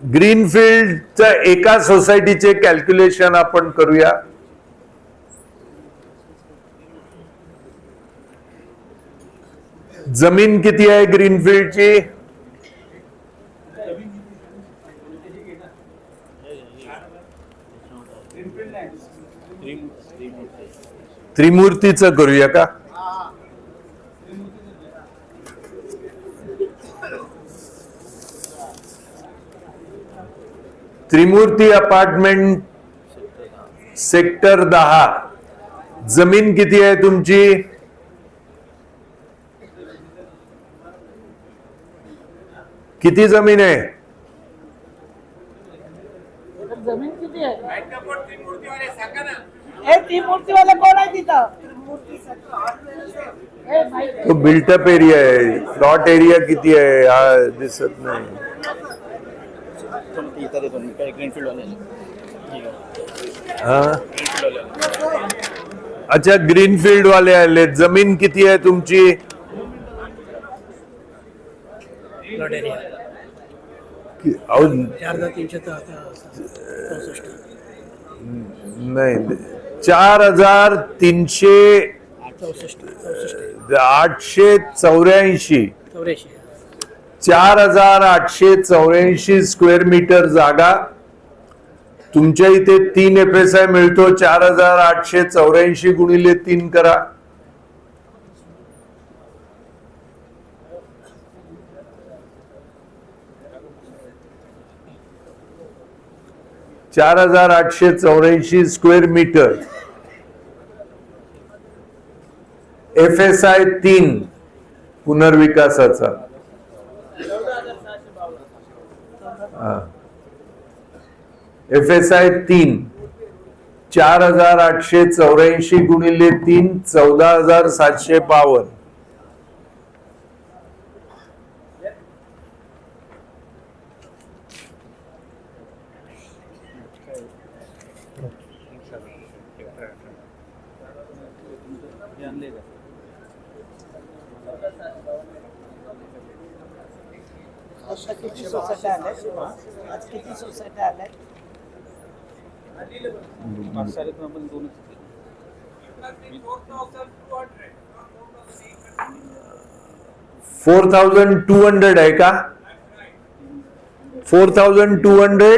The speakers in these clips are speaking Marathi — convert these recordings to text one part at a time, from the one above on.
ग्रीनफील्डच्या एका सोसायटीचे कॅल्क्युलेशन आपण करूया. जमीन किती आहे ग्रीनफील्डची? त्रिमूर्तीचं करूया का? त्रिमूर्ती अपार्टमेंट सेक्टर 10. जमीन किती आहे तुमची? किती जमीन आहे? जमीन किती आहे? त्रिमूर्तीवाला कोण आहे तिथं? तो बिल्टअप एरिया आहे. प्लॉट एरिया किती आहे हा दिसत नाही. हा, अच्छा, ग्रीनफील्ड वाले आले. जमीन किती आहे तुमची? नाही, 4,884 स्क्वेअर मीटर जागा. तुमच्या इथे 3 FSI मिळतो. 4,884 गुणिले 3 करा. (4,884 स्क्वेअर मीटर. FSI 3 पुनर्विकासाचा. FSI 3 4,884 गुणिले 3 14,752. किती सोसायट्या आल्या? 4,200 आहे का? 4,200.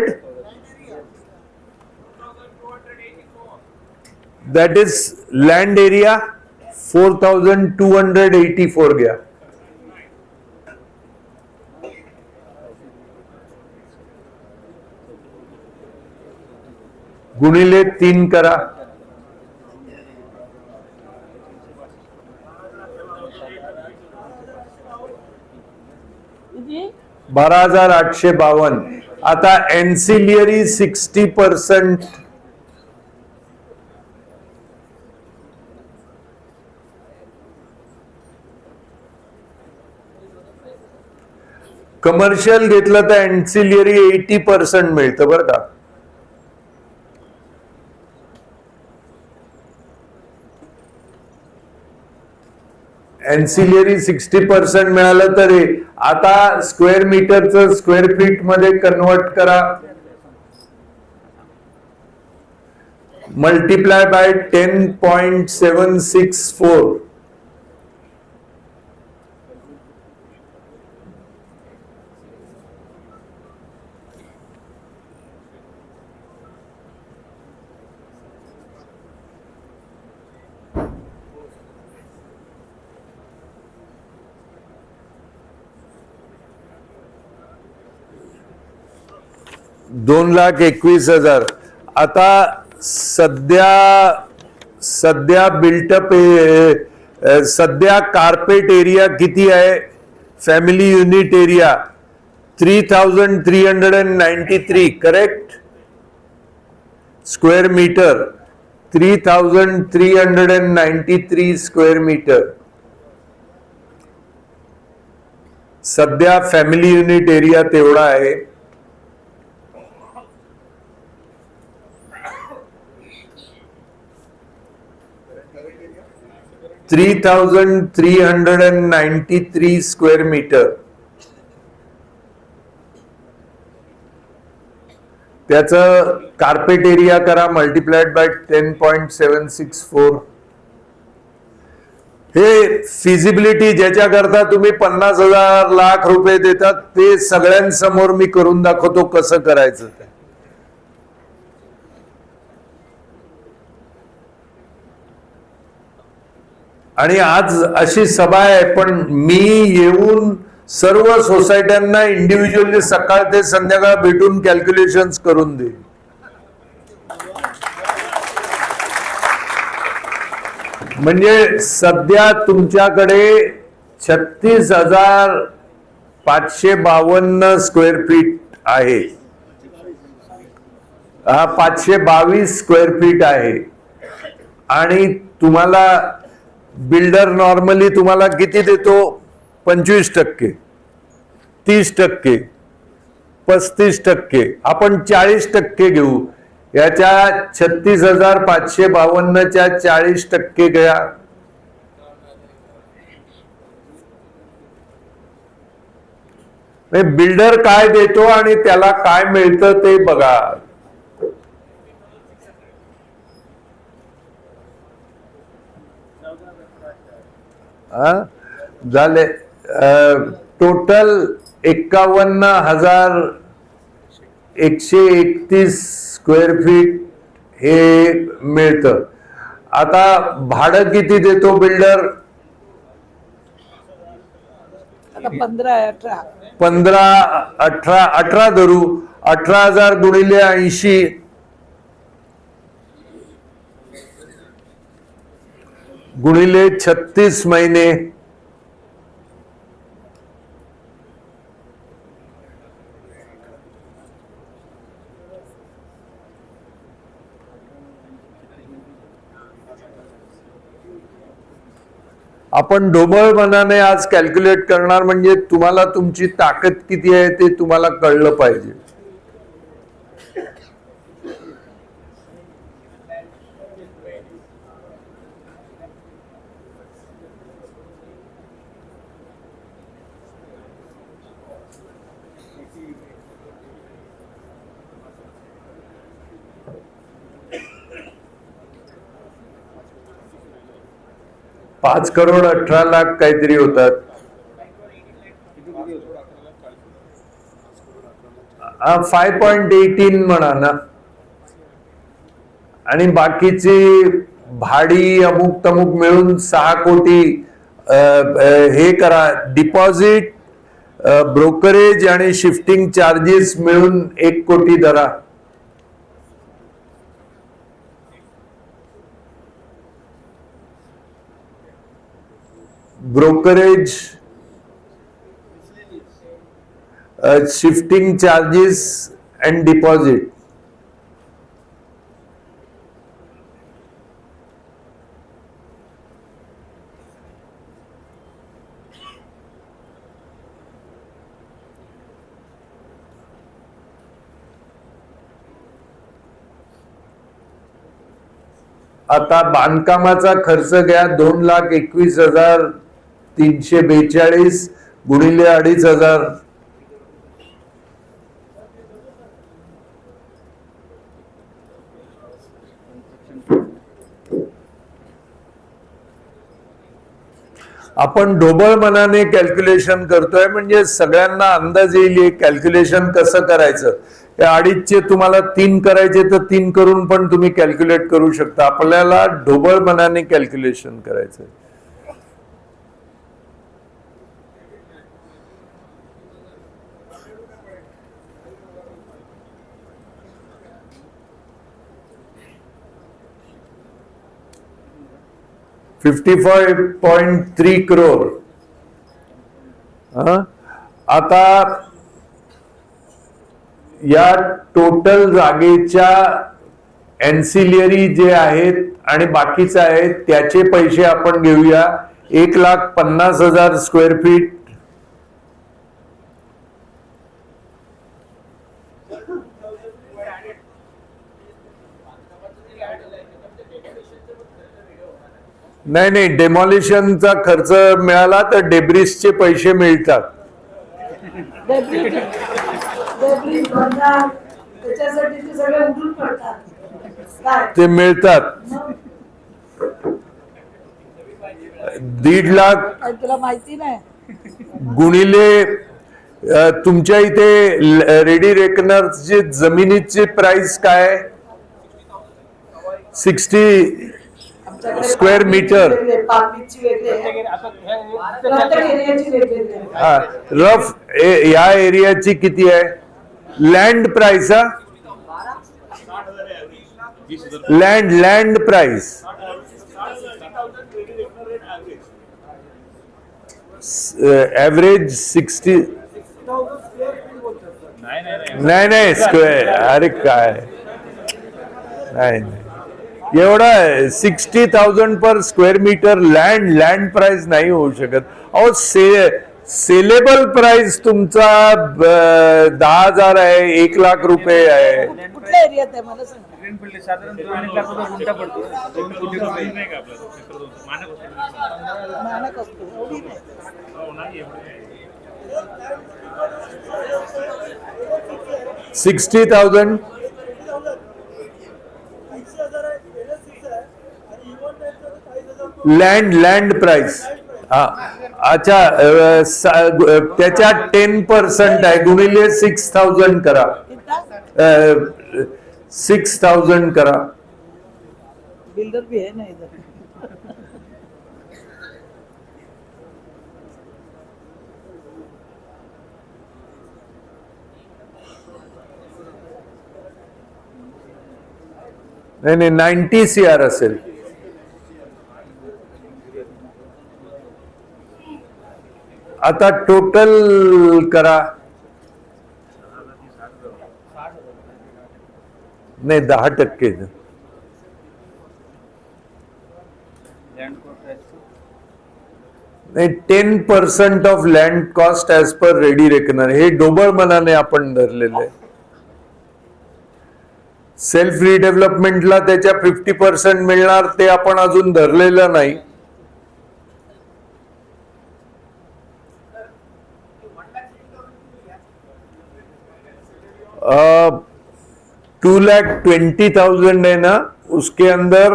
That is land area. 4,284 घ्या. गुणिले 3 करा. 12,852. आता एन्सिलियरी 60%. कमर्शियल घेतलं तर एन्सिलियरी 80% मिळतं बरं का. एन्सिलियरी 60% मिळालं तरी आता स्क्वेअर मीटरचं स्क्वेअर फीट मध्ये कन्वर्ट करा. Multiply by 10.764. $2,21,000. आता सध्या बिल्टअप सध्या कार्पेट एरिया किती आहे? Family unit area 3,393 correct. Square metre 3,393 square metre. सध्या फॅमिली युनिट एरिया तेवढा आहे. 3,393 स्क्वेअर मीटर. त्याचं कार्पेट एरिया करा मल्टिप्लाइड बाय 10.764. हे फिजिबिलिटी ज्याच्याकरता तुम्ही 50,000 लाख रुपये देतात ते सगळ्यांसमोर मी करून दाखवतो कसं करायचं ते. आणि आज अशी सभा आहे, पण मी येऊन सर्व सोसायट्यांना इंडिव्हिज्युअली सकाळ ते संध्याकाळ भेटून कॅल्क्युलेशन्स करून देईन. म्हणजे सध्या तुमच्याकडे 36,552 स्क्वेअर फीट आहे. हा 522 स्क्वेअर फीट आहे. आणि तुम्हाला बिल्डर नॉर्मली तुम्हाला किती देतो? 25%, 30%, 35%. आपण 40% घेऊ. याच्या 36,552च्या 40% घ्या. बिल्डर काय देतो आणि त्याला काय मिळतं ते बघा. झाले टोटल 51,131 स्क्वेअर फीट हे मिळतं. आता भाडं किती देतो बिल्डर? 18 धरू. 18,000 गुणिले 80 गुणिले 36 महिने. आपण ढोबळ मनाने आज कॅल्क्युलेट करणार, म्हणजे तुम्हाला तुमची ताकद किती आहे ते तुम्हाला कळलं पाहिजे. ₹5,18,00,000 काहीतरी होतात. 5.18 म्हणा ना. आणि बाकीची भाडी अमुक तमुक मिळून 6 कोटी. हे करा, डिपॉझिट, ब्रोकरेज आणि शिफ्टिंग चार्जेस मिळून 1 कोटी धरा. Brokerage, shifting charges and deposit. आता बांधकामाचा खर्च घ्या. 2,21,342 गुणिले 2,500. आपण ढोबळ मनाने कॅल्क्युलेशन करतोय, म्हणजे सगळ्यांना अंदाज येईल हे कॅल्क्युलेशन कसं करायचं. या 2.5चे तुम्हाला 3 करायचे तर 3 करून पण तुम्ही कॅल्क्युलेट करू शकता. आपल्याला ढोबळ मनाने कॅल्क्युलेशन करायचंय. $55.3 crore. आता या टोटल जागेच्या एन्सिलियरी जे आहेत आणि बाकीचे आहेत त्याचे पैसे आपण घेऊया. 1,50,000 स्क्वेअर फीट. नाही, डेमॉलिशनचा खर्च मिळाला तर डेब्रिसचे पैसे मिळतात. त्याच्यासाठी ते सगळे उडून पडतात काय ते मिळतात मग 1.5 लाख काय तुला माहिती नाही गुणिले तुमच्या इथे रेडी रेकनरची जमिनीची प्राइस काय 60 आमच्याकडे स्क्वेअर मीटर पापीची वेगळी आहे. प्रत्येक एरियाची वेगवेगळी आहे. हा रफ या एरियाची किती आहे land price land price average 60 नाही स्क्वेअर अरे काय नाही एवढा 60,000 per square metre land price नाही होऊ शकत अहो सेलेबल प्राइस तुमचा 10,000 आहे 1 लाख रुपये आहे कुठल्या एरियात आहे मला सांग साधारण 2 लाख रुपये गुंठा पडतो 2 कोटी रुपये नाही का आपलं मानक असतो एवढी नाही 60,000 लँड प्राइस हा अच्छा त्याच्या 10% आहे गुणिले 6,000 करा 6,000 करा बिल्डर भी है ना इधर नाही 90 CR असेल आता टोटल करा नाही 10% नाही 10% of land cost as per ready reckoner हे डोबळ मनाने आपण धरलेले आहे सेल्फ रिडेव्हलपमेंटला त्याच्या 50% मिळणार ते आपण अजून धरलेलं नाही अ, 2,20,000 है ना उसके अंदर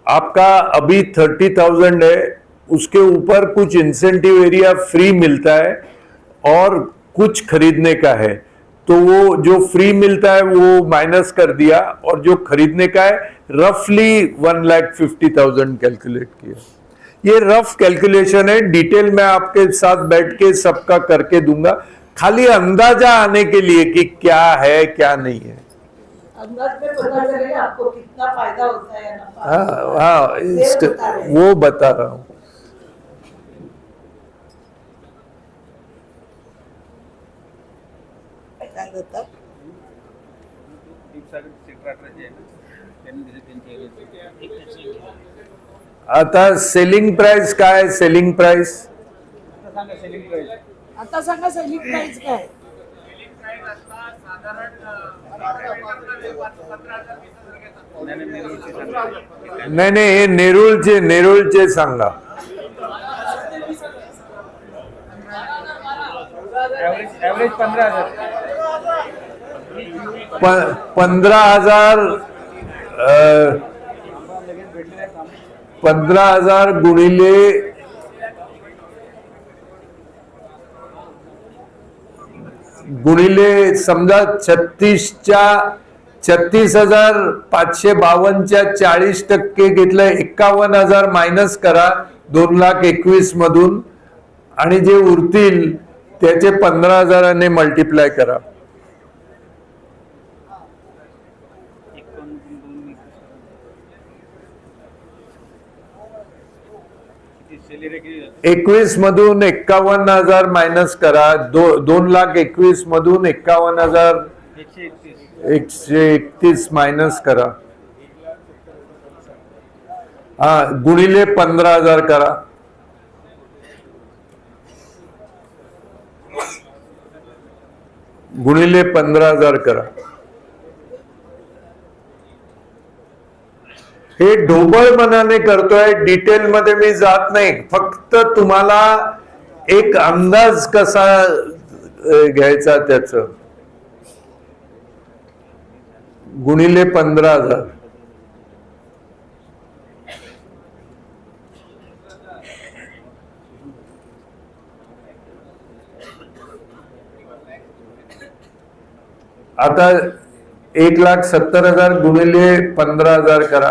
आपका अभी 30,000 है उसके ऊपर कुछ इंसेंटिव एरिया फ्री मिलता है और कुछ खरीदने का है तो वो जो फ्री मिलता है वो माइनस कर दिया और जो खरीदने का है रफली 1,50,000 कैलकुलेट किया ये रफ कैलकुलेशन है डिटेल में आपके साथ बैठ के सबका करके दूंगा खाली अंदाजा आने के लिए कि क्या है क्या नहीं है अंदाज में पता चलेगा आपको कितना फायदा होता है या नफा हाँ बता रहे हैं। वो बता रहा हूँ काय होतं? आता सेलिंग प्राइस काय सेलिंग प्राइस आता सांगा सेलिंग प्राइस काय नाही हे नेरूळचे सांगा ॲव्हरेज 15,000 15,000 15,000 गुणिले समजा 36,552च्या 40% घेतलं 51,000 मायनस करा 2,21,000 मधून आणि जे उरतील त्याचे 15,000ने मल्टिप्लाय करा एकवीस मधून 51,000 मायनस करा 2,21,000 मधून 51,000 131 मायनस करा हा गुणिले 15,000 करा गुणिले 15,000 करा हे ढोबळ मनाने करतोय डिटेल मध्ये मी जात नाही फक्त तुम्हाला एक अंदाज कसा घ्यायचा त्याच गुणिले 15,000. आता 1,70,000 गुणिले 15,000 करा.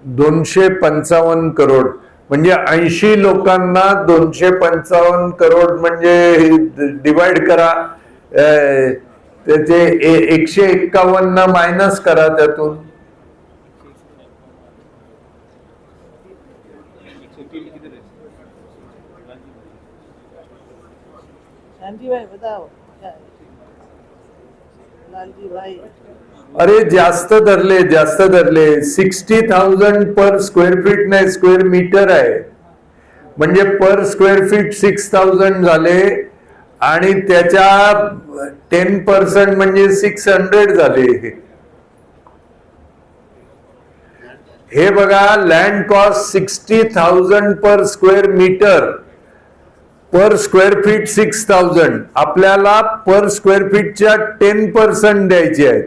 $255 करोड म्हणजे 80 लोकांना 255 करोड म्हणजे डिवाइड करा. त्याचे 151 मायनस करा त्यातून. लालजी भाई बताओ क्या है? लालजी भाई अरे जास्त धरले 60,000 पर स्क्वेअर फीट नाही, स्क्वेअर मीटर आहे. म्हणजे पर स्क्वेअर फीट 6,000 झाले आणि त्याच्या 10% म्हणजे 600 झाले. हे बघा, land cost 60,000 per square metre, per square feet 6,000. आपल्याला पर स्क्वेअर फीटच्या 10% द्यायचे आहेत,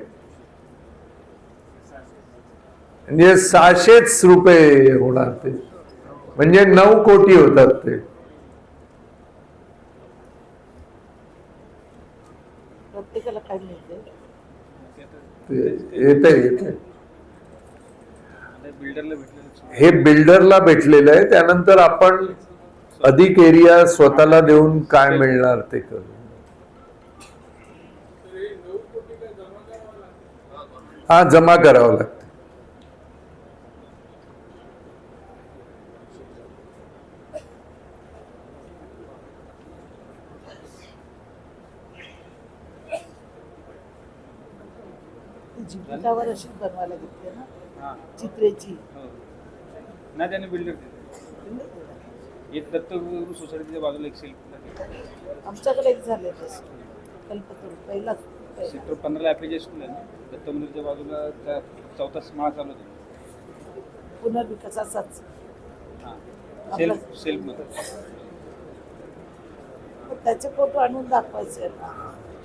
म्हणजे 600 रुपये होणार. ते म्हणजे 9 कोटी होतात. ते प्रत्येकाला काय मिळते? येते बिल्डरला भेटलं. हे बिल्डरला भेटलेलं आहे. त्यानंतर आपण अधिक एरिया स्वतःला देऊन काय मिळणार ते करू. हा, जमा करावं लागतं. जीविकावर अशी बनवायला घेतली ना हां. चित्रेची. हो. नाही, त्याने बिल्डर दिले. एक दत्तगुरु सोसायटीच्या बाजूला एक सेल्फ आमच्याकडे एक झाले कल्पतरू पहिला सेक्टर 15ला ॲप्लिकेशन आहे ना. दत्त मंदिरच्या बाजूला त्या 4था माळा चालू होते. पुनर्विकासाचाच. हां, सेल्फमध्ये पण त्याचे फोटो आणून दाखवायचे ना.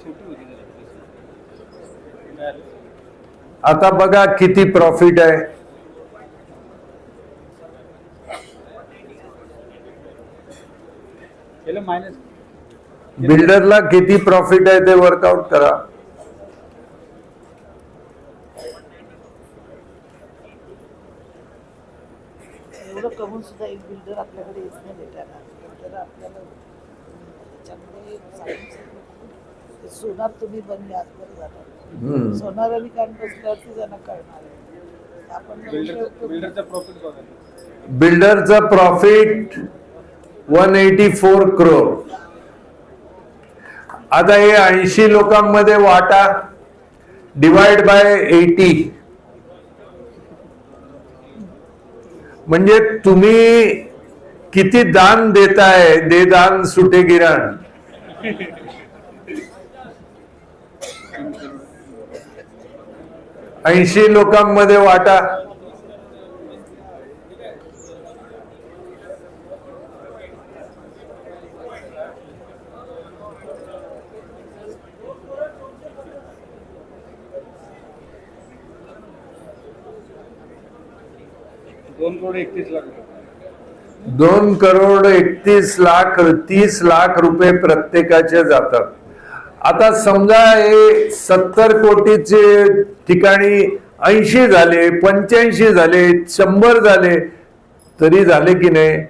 छोटी होती जरा. मिळालं. आता बघा किती प्रॉफिट आहे. केलं मायनस. बिल्डरला किती प्रॉफिट आहे ते वर्कआउट करा. एवढं कमवून सुद्धा एक बिल्डर आपल्याकडे येत नाही भेटायला. तर आपल्याला त्याच्यामध्ये ते सोनार तुम्ही बनले आजवर जाणार. सोनाराने काय बसल्यावरती त्यांना कळणार आहे. आपण बिल्डरचा प्रॉफिट बघा. बिल्डरचा प्रॉफिट 184 करोड. आता हे 80 लोकांमध्ये वाटा, डिवाइड बाय 80, म्हणजे तुम्ही किती दान देताय. दे दान सुटे गिरण. 80 लोकांमध्ये वाटा. $2,31,00,000 30 लाख रुपये प्रत्येकाचे जातात. आता समजा हे 70 कोटीचे ठिकाणी 80 झाले, 85 झाले, 100 झाले तरी झाले की नाही.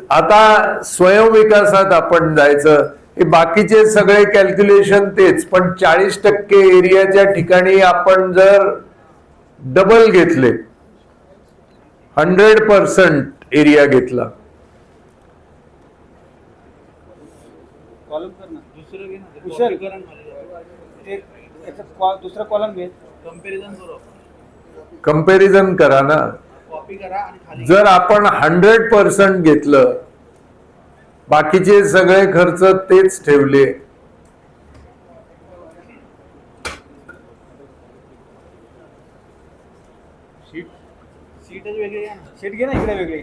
आता स्वयंविकासात आपण जायचं. हे बाकीचे सगळे कॅल्क्युलेशन तेच, पण 40% एरियाच्या ठिकाणी आपण जर डबल घेतले, 100% एरिया घेतला. कॉलम कर ना. दुसरं घे ना. दुसरा कॉलम घे. कंपॅरिझन करा ना. कॉपी करा आणि खाली जर आपण 100% घेतलं, बाकीचे सगळे खर्च तेच ठेवले, सीटच वेगळी आहे ना. सीट घे ना इकडे वेगळी.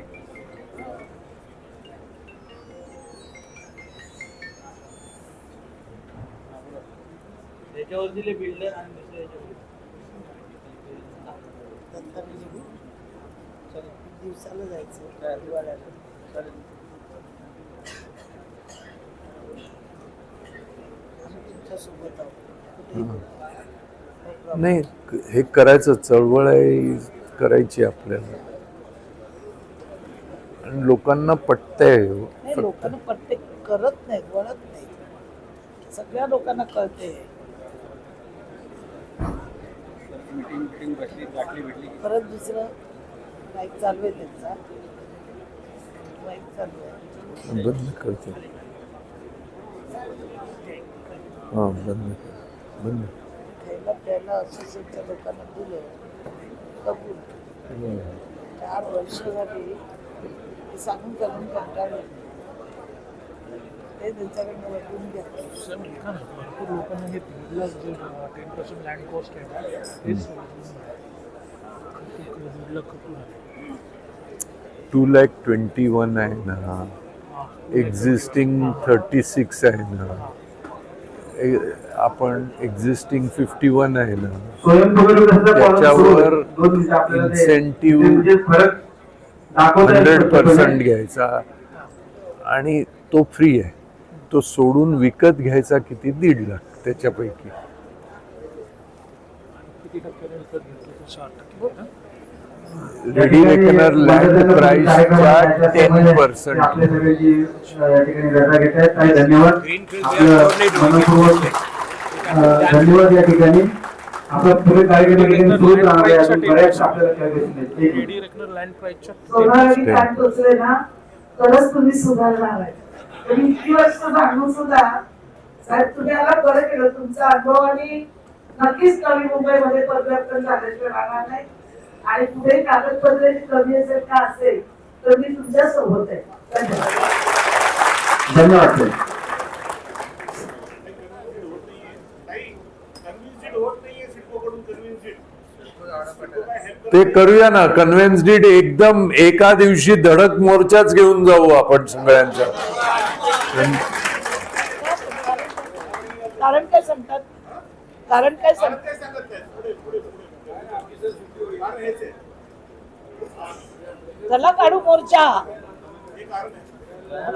त्याच्यावर दिले बिल्डर आणि दुसऱ्या याच्यावर. दत्ताने निघू चालेल. दिवसाला जायचं चालेल. दिवाळ्याला. चालेल. आम्ही तुमच्यासोबत आहोत कुठेही हां. करू. No नाही हे करायचं, चळवळ आहे करायची आपल्याला आणि लोकांना पटतंय. नाही, लोकांना पट्टे करत नाहीत, वळत नाही. सगळ्या लोकांना कळते. मीटिंग बसली गाठली भेटली. परत दुसरं बाईक चालू आहे त्यांचा, बाईक चालू आहे. बंद करतो. हां बंद बंद. खायला प्यायला असोसिएटच्या लोकांना दिलं कबूल. 4 वर्ष झाली ते सांगून कंटाळले. ते त्यांच्याकडनं वाटून घेतलं. सर ऐका ना, भरपूर लोकांना हे 10% लँड कॉस्ट आहे ना, तेच दीड लाख कपूर आहे. 2,21,00,000 आहे ना, एक्झिस्टिंग 36 आहे ना, आपण एक्झिस्टिंग 51 आहे ना, त्याच्यावर इन्सेंटिव्ह 100% घ्यायचा आणि तो फ्री आहे. तो सोडून विकत घ्यायचा किती 1.5 लाख त्याच्यापैकी. किती टक्क्याने विकत घेतलं तर 4% ना? रेडी रेकनर लँड प्राइसच्या 10%. धन्यवाद. या ठिकाणी आपला पुढे कार्यक्रम सुरू राहणार आहे. अजून बऱ्याच आपल्याला काय गोष्टी रेडी रेकनर लँड प्राइसच्या सोनाली कान टोचले ना तरच तुम्ही सुधारणार आहे. तुम्ही इतकी वर्ष सांगून सुद्धा साहेब तुम्ही याला बरं केलं. तुमचा अनुभव आणि नक्कीच नवी मुंबईमध्ये परिवर्तन झाल्याशिवाय राहणार नाही. आणि पुढे कागदपत्रे कमी असेल का असेल तर मी तुमच्या सोबत आहे. धन्यवाद. धन्यवाद. ते करूया ना कन्व्हेन्स्ड. एकदम एका दिवशी धडक मोर्चाच घेऊन जाऊ आपण सगळ्यांच्या. कारण काय सांगतात? कारण काय सांगतात? चला काढू मोर्चा.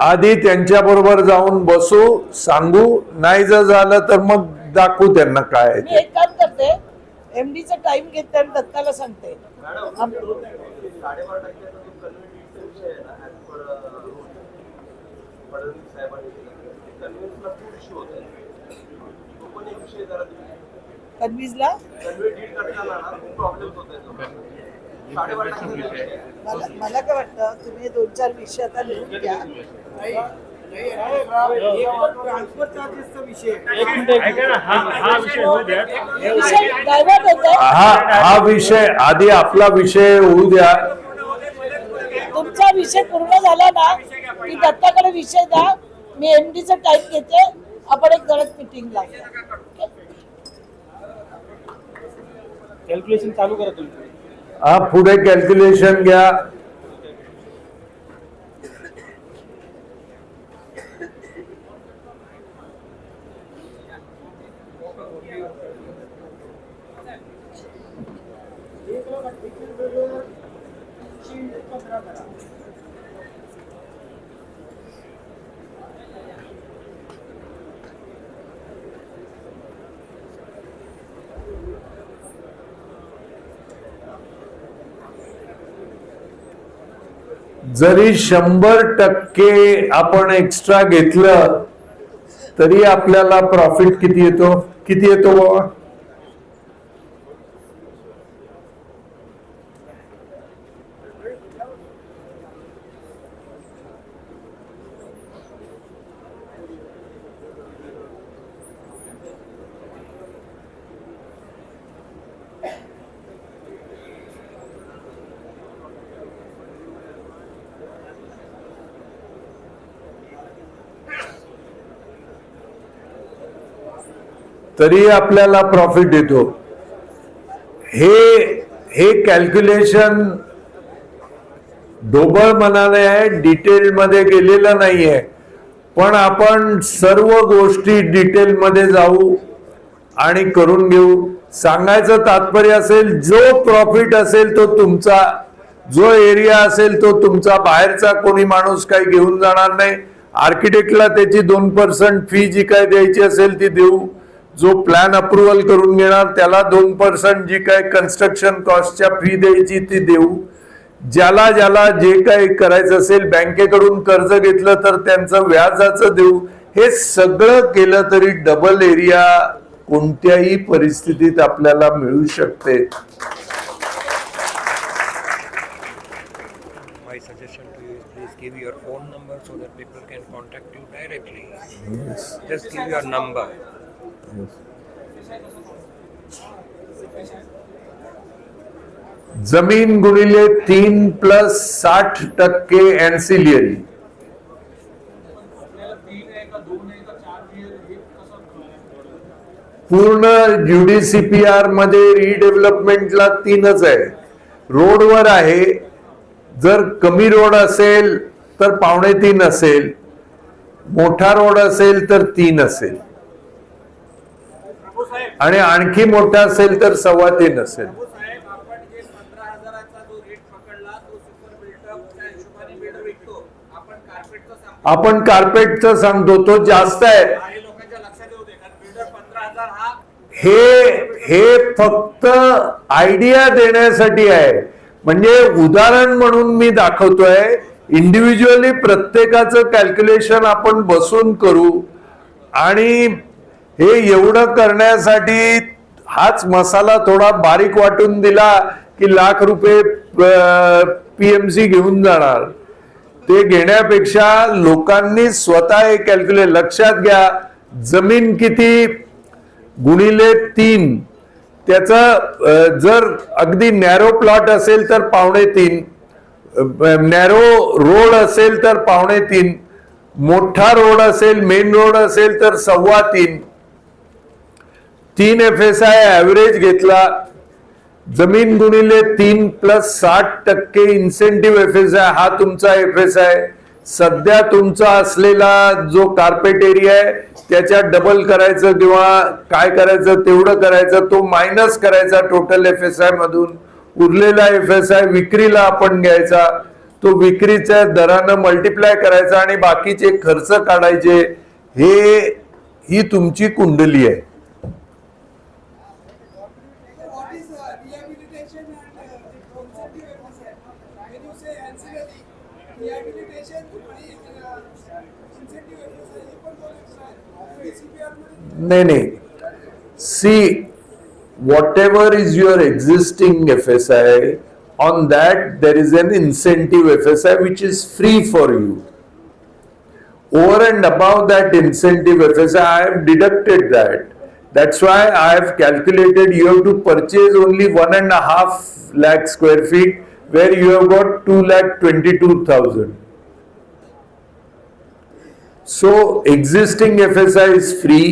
आधी त्यांच्या बरोबर जाऊन बसू, सांगू. नाही जर झालं तर मग दाखवू त्यांना काय आहे मी ते. एक काम करते, एमडीचा टाइम घेते आणि दत्ताला सांगते. कन्व्हिन्सला मला काय वाटतं, तुम्ही 2-4 विषय आता लिहून घ्या. विषय डायव्हर्ट होतोय. हा विषय आधी आपला विषय होऊ द्या. तुमचा विषय पूर्ण झाला ना की दत्ताकडे विषय द्या. मी एमडीचा टाइम घेते. आपण एक गडद मीटिंग लावूया. कॅल्क्युलेशन चालू करा तुम्ही. हा पुढे कॅल्क्युलेशन घ्या. जरी 100% आपण एक्स्ट्रा घेतलं तरी आपल्याला प्रॉफिट किती येतो बाबा? तरी आपल्याला प्रॉफिट येतो. हे कॅल्क्युलेशन ढोबळ मनाने आहे, डिटेलमध्ये गेलेलं नाहीये, पण आपण सर्व गोष्टी डिटेलमध्ये जाऊ आणि करून घेऊ. सांगायचं तात्पर्य असेल, जो प्रॉफिट असेल तो तुमचा, जो एरिया असेल तो तुमचा, बाहेरचा कोणी माणूस काही घेऊन जाणार नाही. आर्किटेक्टला त्याची 2% फी जी काय द्यायची असेल ती देऊ. जो प्लॅन अप्रुव्हल करून घेणार त्याला 2% जी काय कन्स्ट्रक्शन कॉस्टच्या फी द्यायची ती देऊ. ज्याला ज्याला जे काही करायचं असेल, बँकेकडून कर्ज घेतलं तर त्यांचं व्याजाचं देऊ. हे सगळं केलं तरी डबल एरिया कोणत्याही परिस्थितीत आपल्याला मिळू शकते. My suggestion to you is please give your phone number so that people can contact you directly. Just give your number. जमीन गुणिले 3 प्लस 60% एन्सिलियरी. पूर्ण UDCPR मध्ये रिडेव्हलपमेंटला 3च आहे. रोडवर आहे, जर कमी रोड असेल तर 2.5 असेल, मोठा रोड असेल तर 3 असेल, आणि आणखी मोठा असेल तर 3.25 असेल. आपण कार्पेटचं सांगतो तो जास्त आहे. हे फक्त आयडिया देण्यासाठी आहे. म्हणजे उदाहरण म्हणून मी दाखवतोय. इंडिव्हिज्युअली प्रत्येकाचं कॅल्क्युलेशन आपण बसून करू, आणि हे एवढं करण्यासाठी हाच मसाला थोडा बारीक वाटून दिला की ₹1,00,000 PMC घेऊन जाणार. ते घेण्यापेक्षा लोकांनी स्वतः हे कॅल्क्युलेट. लक्षात घ्या, जमीन किती गुणिले 3, त्याचं जर अगदी नॅरो प्लॉट असेल तर 2.5, नॅरो रोड असेल तर 2.5, मोठा रोड असेल, मेन रोड असेल तर 3.25. 3 FSI ऍव्हरेज घेतला. जमीन गुणिले 3 प्लस 60% इन्सेंटिव्ह FSI हा तुमचा FSI. सध्या तुमचा असलेला जो कार्पेट एरिया आहे त्याच्या डबल करायचं किंवा काय करायचं तेवढं करायचं, तो मायनस करायचा टोटल FSI मधून. उरलेला FSI विक्रीला आपण घ्यायचा, तो विक्रीच्या दरानं मल्टिप्लाय करायचा आणि बाकीचे खर्च काढायचे. ही तुमची कुंडली आहे. नाही, C, whatever is your existing FSI, on that there is an incentive FSI which is free for you. Over and above that incentive FSI, I have deducted that. That's why I have calculated you have to purchase only 1.5 lakh square feet where you have got 2,22,000. So existing FSI is free.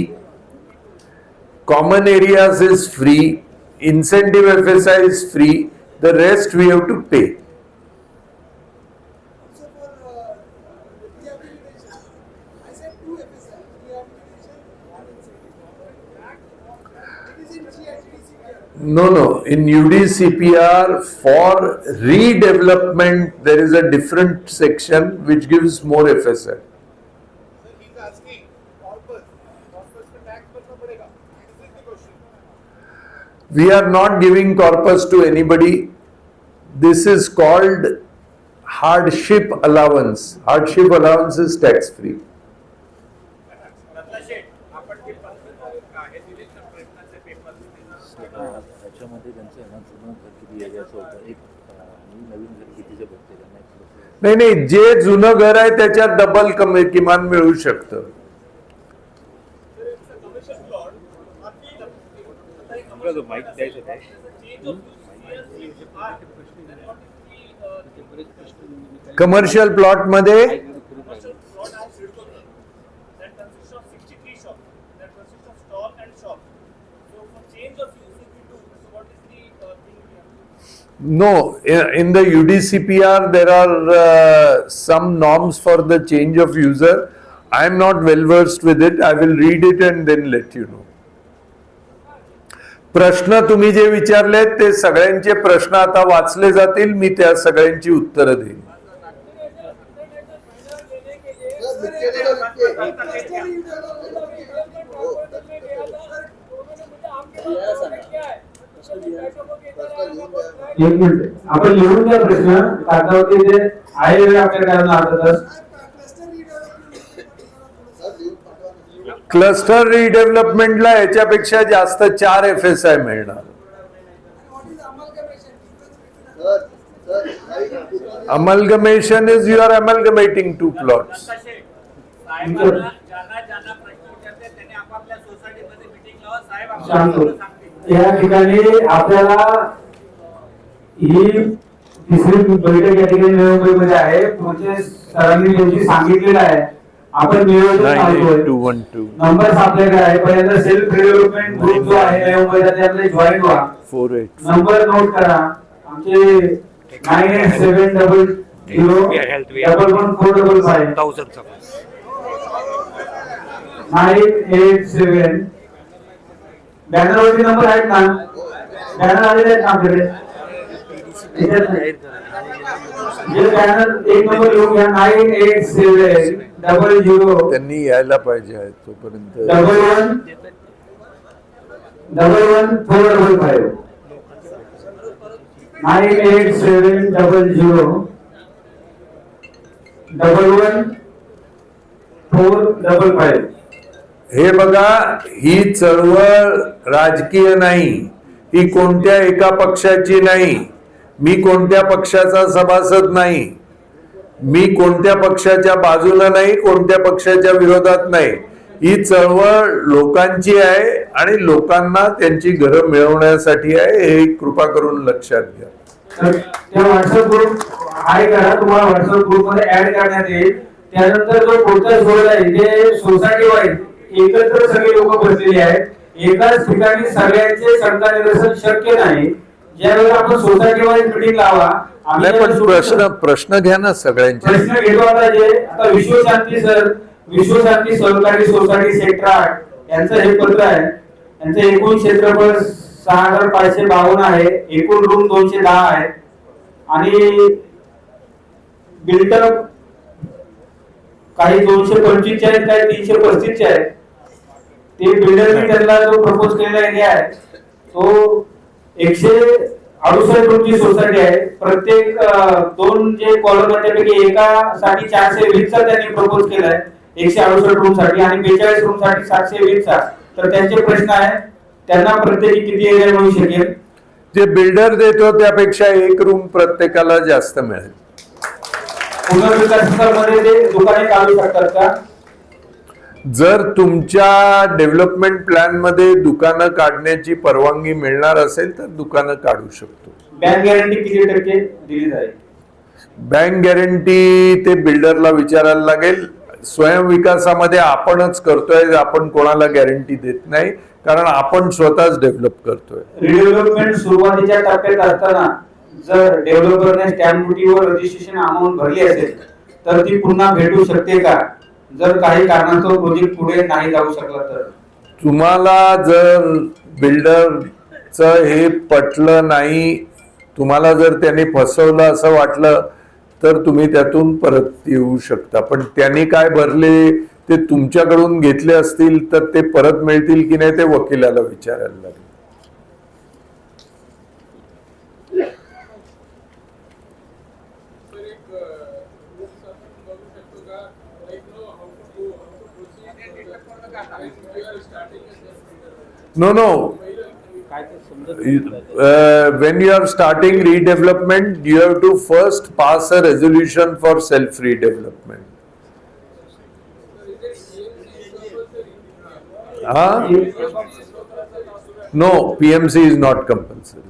Common areas is free, incentive FSI is free, the rest we have to pay. So for rehabilitation, I said 2 FSI, rehabilitation and incentive. It is in GDCPR. No, in UDCPR for redevelopment there is a different section which gives more FSI. So he's asking, corpus का tax भरना पड़ेगा? This is the question. We are not giving corpus to anybody. This is called hardship allowance. Hardship allowance is tax free. त्याच्यामध्ये त्यांचं ना जुनं घर किती एरियाचं होतं, एक नवीन घर कितीचं बघते त्यांना. नाही, जे जुनं घर आहे त्याच्यात डबल किमान मिळू शकतं. जो माहिती द्यायचं आहे कमर्शियल प्लॉट मध्ये No, in the UDCPR there are some norms for the change of user. I am not well versed with it. I will read it and then let you know. प्रश्न तुम्ही जे विचारले ते सगळ्यांचे प्रश्न आता वाचले जातील, मी त्या सगळ्यांची उत्तरं देईन. एक मिनिट, आपण लिहून द्या प्रश्न कागदावरती जे आहे वेळ आपल्याकडे अर्थातच. क्लस्टर रिडेव्हलपमेंटला याच्यापेक्षा जास्त 4 FSI मिळणार. Amalgamation is you are amalgamating 2 plots. या ठिकाणी आपल्याला ही तिसरी बैठक या ठिकाणी मुंबईमध्ये आहे. पुढचे सरांनी त्यांची सांगितलेलं आहे. आपण नियोजन चालतोय. 98212 नंबर आपल्याकडे आहे. पहिल्यांदा सेल्फ डेव्हलपमेंट ग्रुप जो आहे मुंबईचा त्यामध्ये जॉईन व्हा. 48. नंबर नोट करा. आमचे 9870 111455 987 बॅनरवरती नंबर आहेत ना? बॅनर आलेले आहेत ना आपल्याकडे? जे बॅनर एक नंबर लिहून घ्या. 9870 त्यांनी यायला पाहिजे आहे तोपर्यंत. 111455 9870 111455. हे बघा, ही चळवळ राजकीय नाही, ही कोणत्या एका पक्षाची नाही. मी कोणत्या पक्षाचा सभासद नाही, मी कोणत्या पक्षाच्या बाजूला नाही, कोणत्या पक्षाच्या विरोधात नाही. ही चळवळ लोकांची आहे आणि लोकांना त्यांची घरं मिळवण्यासाठी आहे. हे कृपा करून लक्षात घ्या. त्या व्हॉट्सअप ग्रुप आहे करा. तुम्हाला व्हॉट्सअप ग्रुप मध्ये ऍड करण्यात येईल. त्यानंतर जो पुढचा सोहळा आहे जे सोसायटी वाईज एकत्र सगळे लोक बसलेले आहेत. एकाच ठिकाणी सगळ्यांचे सरकार निरसन शक्य नाही. ज्यावेळेला आपण सोसायटी वाईज मीटिंग लावा. नाही, पण प्रश्न घ्या ना सगळ्यांचे. प्रश्न घेतो आता विश्वशांती विश्वशांती सहकारी सोसायटी सेक्टर 8 यांचं हे पत्र आहे. यांचं एकूण क्षेत्रफळ 6552 आहे. एकूण रूम 210 आहेत आणि बिल्डअप काही 225 आहेत, काही 335 आहेत. ते बिल्डरने त्यांना जो प्रपोज केलेला एरिया आहे तो 168 रूमची सोसायटी आहे. प्रत्येक 2 जे कॉलम आहेत त्यापैकी एकासाठी 420 चा त्यांनी प्रपोज केलाय 168 रूम साठी आणि 42 रूम साठी 720 चा. तर त्यांचे प्रश्न आहे त्यांना प्रत्येकी किती एरिया मिळू शकेल? जे बिल्डर देतो त्यापेक्षा 1 रूम प्रत्येकाला जास्त मिळेल. पुनर्विकासामध्ये ते दुकाने काढू शकतात का? जर तुमच्या डेव्हलपमेंट प्लॅन मध्ये दुकानं काढण्याची परवानगी मिळणार असेल तर दुकानं काढू शकतो. बँक गॅरंटी किती टक्के दिली जाईल? बँक गॅरंटी ते बिल्डरला विचारायला लागेल. स्वयंविकासामध्ये आपणच करतोय, आपण कोणाला गॅरंटी देत नाही, कारण आपण स्वतःच डेव्हलप करतोय. रिडेव्हलपमेंट सुरुवातीच्या टप्प्यात असताना जर डेव्हलपरने स्टॅम्प ड्युटीवर रजिस्ट्रेशन अमाऊंट भरली असेल तर ती पुन्हा भेटू शकते का? जर काही कारणास्तव प्रोजेक्ट पुढे नाही जाऊ शकला तर? तुम्हाला जर बिल्डरचं हे पटलं नाही, तुम्हाला जर त्याने फसवलं असं वाटलं तर तुम्ही त्यातून परत येऊ शकता. पण त्यांनी काय भरले ते तुमच्याकडून घेतले असतील तर ते परत मिळतील की नाही ते वकिलाला विचारायला लागेल. No. When you are starting redevelopment, you have to first pass a resolution for self redevelopment. No, PMC is not compulsory.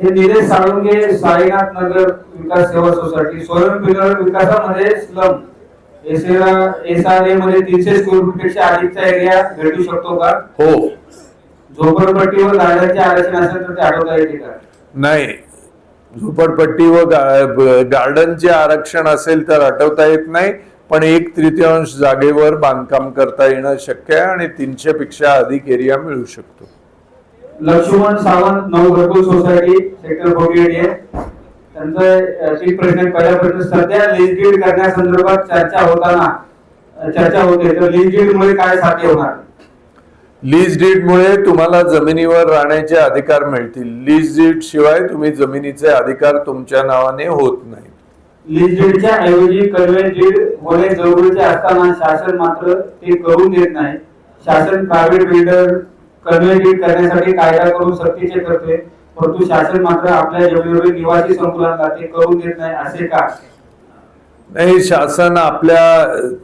हे निलेश साळुंगे, साईनाथ नगर विकास सेवा सोसायटी स्वयं विकासामध्ये स्लम SRA मध्ये 300 स्क्वेअर फूट पेक्षा अधिकचा एरिया भेटू शकतो का? हो. झोपडपट्टी व गार्डनचे आरक्षण असेल तर ते अडवता येते का? नाही, झोपडपट्टी व गार्डनचे आरक्षण असेल तर हटवता येत नाही, पण 1/3 जागेवर बांधकाम करता येणं शक्य आहे आणि 300 पेक्षा अधिक एरिया मिळू शकतो. लक्ष्मण सावंत, नऊ घरकुल सोसायटी, सेक्टर 48 आहे. त्यांचा 3 प्रश्न आहेत. पहिला प्रश्न, सध्या लीज डीड करण्यासंदर्भात चर्चा होते, तर लीज डीड मुळे काय साध्य होणार? लीज डीड मुळे तुम्हाला जमिनीवर राहण्याचे अधिकार मिळतील. लीज डीड शिवाय तुम्ही जमिनीचे अधिकार तुमच्या नावाने होत नाही. लीज डीडच्या ऐवजी कन्व्हेन्स डीड होणे जरुरीचे असताना शासन मात्र ते करून देत नाही. शासन प्रायव्हेट बिल्डर कन्व्हेन्स डीड करण्यासाठी कायदा करून सक्तीचे करते, परंतु शासन मात्र आपल्या जमिनीवरील निवासी संकुलांना ते करून देत नाही, असे का? नाही, शासन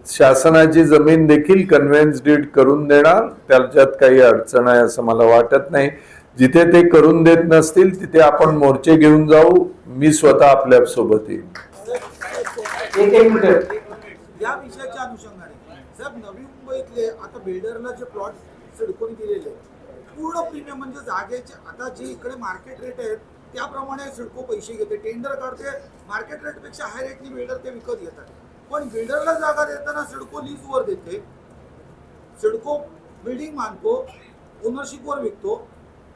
शासनाची जमीन देखील कन्व्हेन्स डीड करून देणार, त्याच्यात काही अडचण आहे असं मला वाटत नाही. जिथे ते करून देत नसतील तिथे आपण मोर्चे घेऊन जाऊ. मी स्वतः आपल्या सोबत येईल. एक मिनिट. या विषयाच्या अनुषंगाने साहेब, नवी मुंबईतले आता बिल्डरला जे प्लॉट सिडकोने दिलेले पूर्ण प्रीमियम म्हणजे जागेचे आता जे इकडे मार्केट रेट आहेत त्याप्रमाणे सिडको पैसे घेते, टेंडर काढते, मार्केट रेट पेक्षा हाय रेटनी बिल्डर ते विकत घेतात. पण बिल्डरला जागा देताना सिडको लीजवर देते, सिडको बिल्डिंग मानतो, ओनरशिपवर विकतो.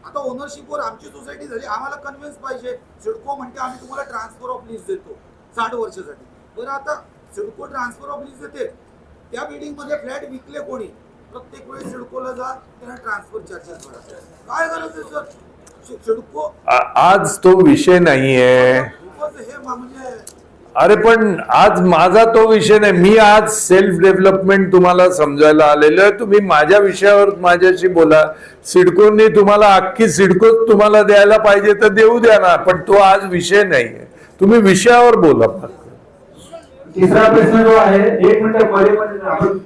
आता ओनरशिपवर आमची सोसायटी झाली, आम्हाला कन्व्हिन्स पाहिजे, सिडको म्हणते आम्ही तुम्हाला ट्रान्सफर ऑफ लीज देतो 60 वर्षासाठी. बरं, आता सिडको ट्रान्सफर ऑफ लीज देते, त्या बिल्डिंग मध्ये फ्लॅट विकले कोणी, प्रत्येक वेळेस सिडकोला जा, त्यांना ट्रान्सफर चार्जेस भरा. काय गरज आहे सर? सिडको आज तो विषय नाहीये. हे म्हणजे अरे पण आज माझा तो विषय नाही. मी आज सेल्फ डेव्हलपमेंट तुम्हाला समजायला आलेलो आहे. तुम्ही माझ्या विषयावर माझ्याशी बोला. सिडकोनी तुम्हाला अख्खी सिडकोच तुम्हाला द्यायला पाहिजे तर देऊ द्या ना, पण तो आज विषय नाहीये. तुम्ही विषयावर बोला. तिसरा प्रश्न जो आहे, 1 मिनिट मध्ये आपण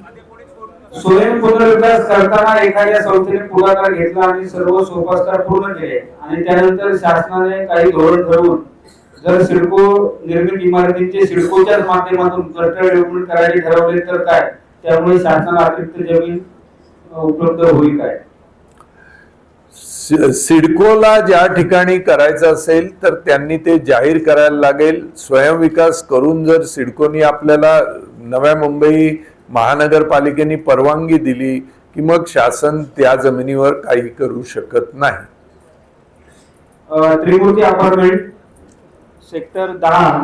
स्वयं पुनर्विकास करताना एखाद्या संस्थेने पुढाकार घेतला आणि सर्व सोपास्कार पूर्ण केले आणि त्यानंतर शासनाने काही धोरण ठरवून जर सिडको निर्मित इमारतींचे सिडकोच्याच माध्यमातून क्लस्टर डेव्हलपमेंट करायचे ठरवले तर काय? त्यामुळे शासनाला अतिरिक्त जमीन उपलब्ध होईल काय? सिडकोला ज्या ठिकाणी करायचं असेल तर त्यांनी ते जाहीर करायला लागेल. स्वयंविकास करून जर सिडकोनी आपल्याला नव्या मुंबई महानगरपालिकेने परवानगी दिली की मग शासन त्या जमिनीवर काही करू शकत नाही. त्रिमूर्ती अपार्टमेंट, सेक्टर 10,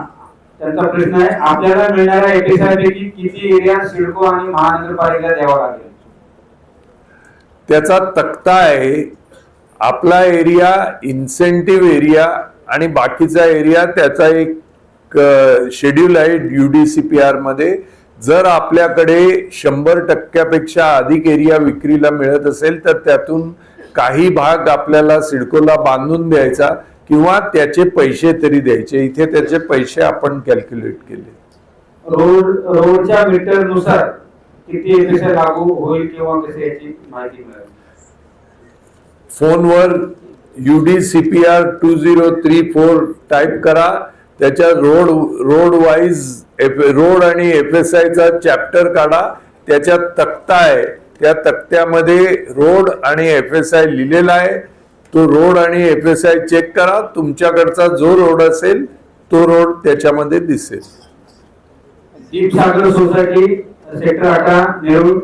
त्यांचा प्रश्न आहे, आपल्याला मिळणाऱ्या एफएसआय पैकी किती एरिया सिडको आणि महानगरपालिकेला द्यावा लागेल? त्याचा तक्ता आहे. आपला एरिया इन्सेंटिव्ह एरिया आणि बाकीचा एरिया त्याचा एक शेड्यूल आहे UDCPR मध्ये. जर आपल्याकडे 100% अधिक एरिया विक्रीला मिळत असेल तर त्यातून काही भाग आपल्याला सिडकोला बांधून द्यायचा किंवा त्याचे पैसे तरी द्यायचे. इथे त्याचे पैसे आपण कॅल्क्युलेट केले. रोडच्या मीटर नुसार किती एफएसआय लागू होईल किंवा कसे याची माहिती मिळेल? फोनवर UDCPR 2034 टाईप करा. त्याच्या रोड वाईज रोड आणि FSI चा चॅप्टर काढा. त्याच्यात तक्ता आहे, त्या तक्त्यामध्ये रोड आणि FSI लिहिलेला आहे. तो रोड आणि FSI चेक करा. तुमच्याकडचा जो रोड असेल तो रोड त्याच्यामध्ये दिसेल. दीपसागर सोसायटी, सेक्टर 18, नेरूळ,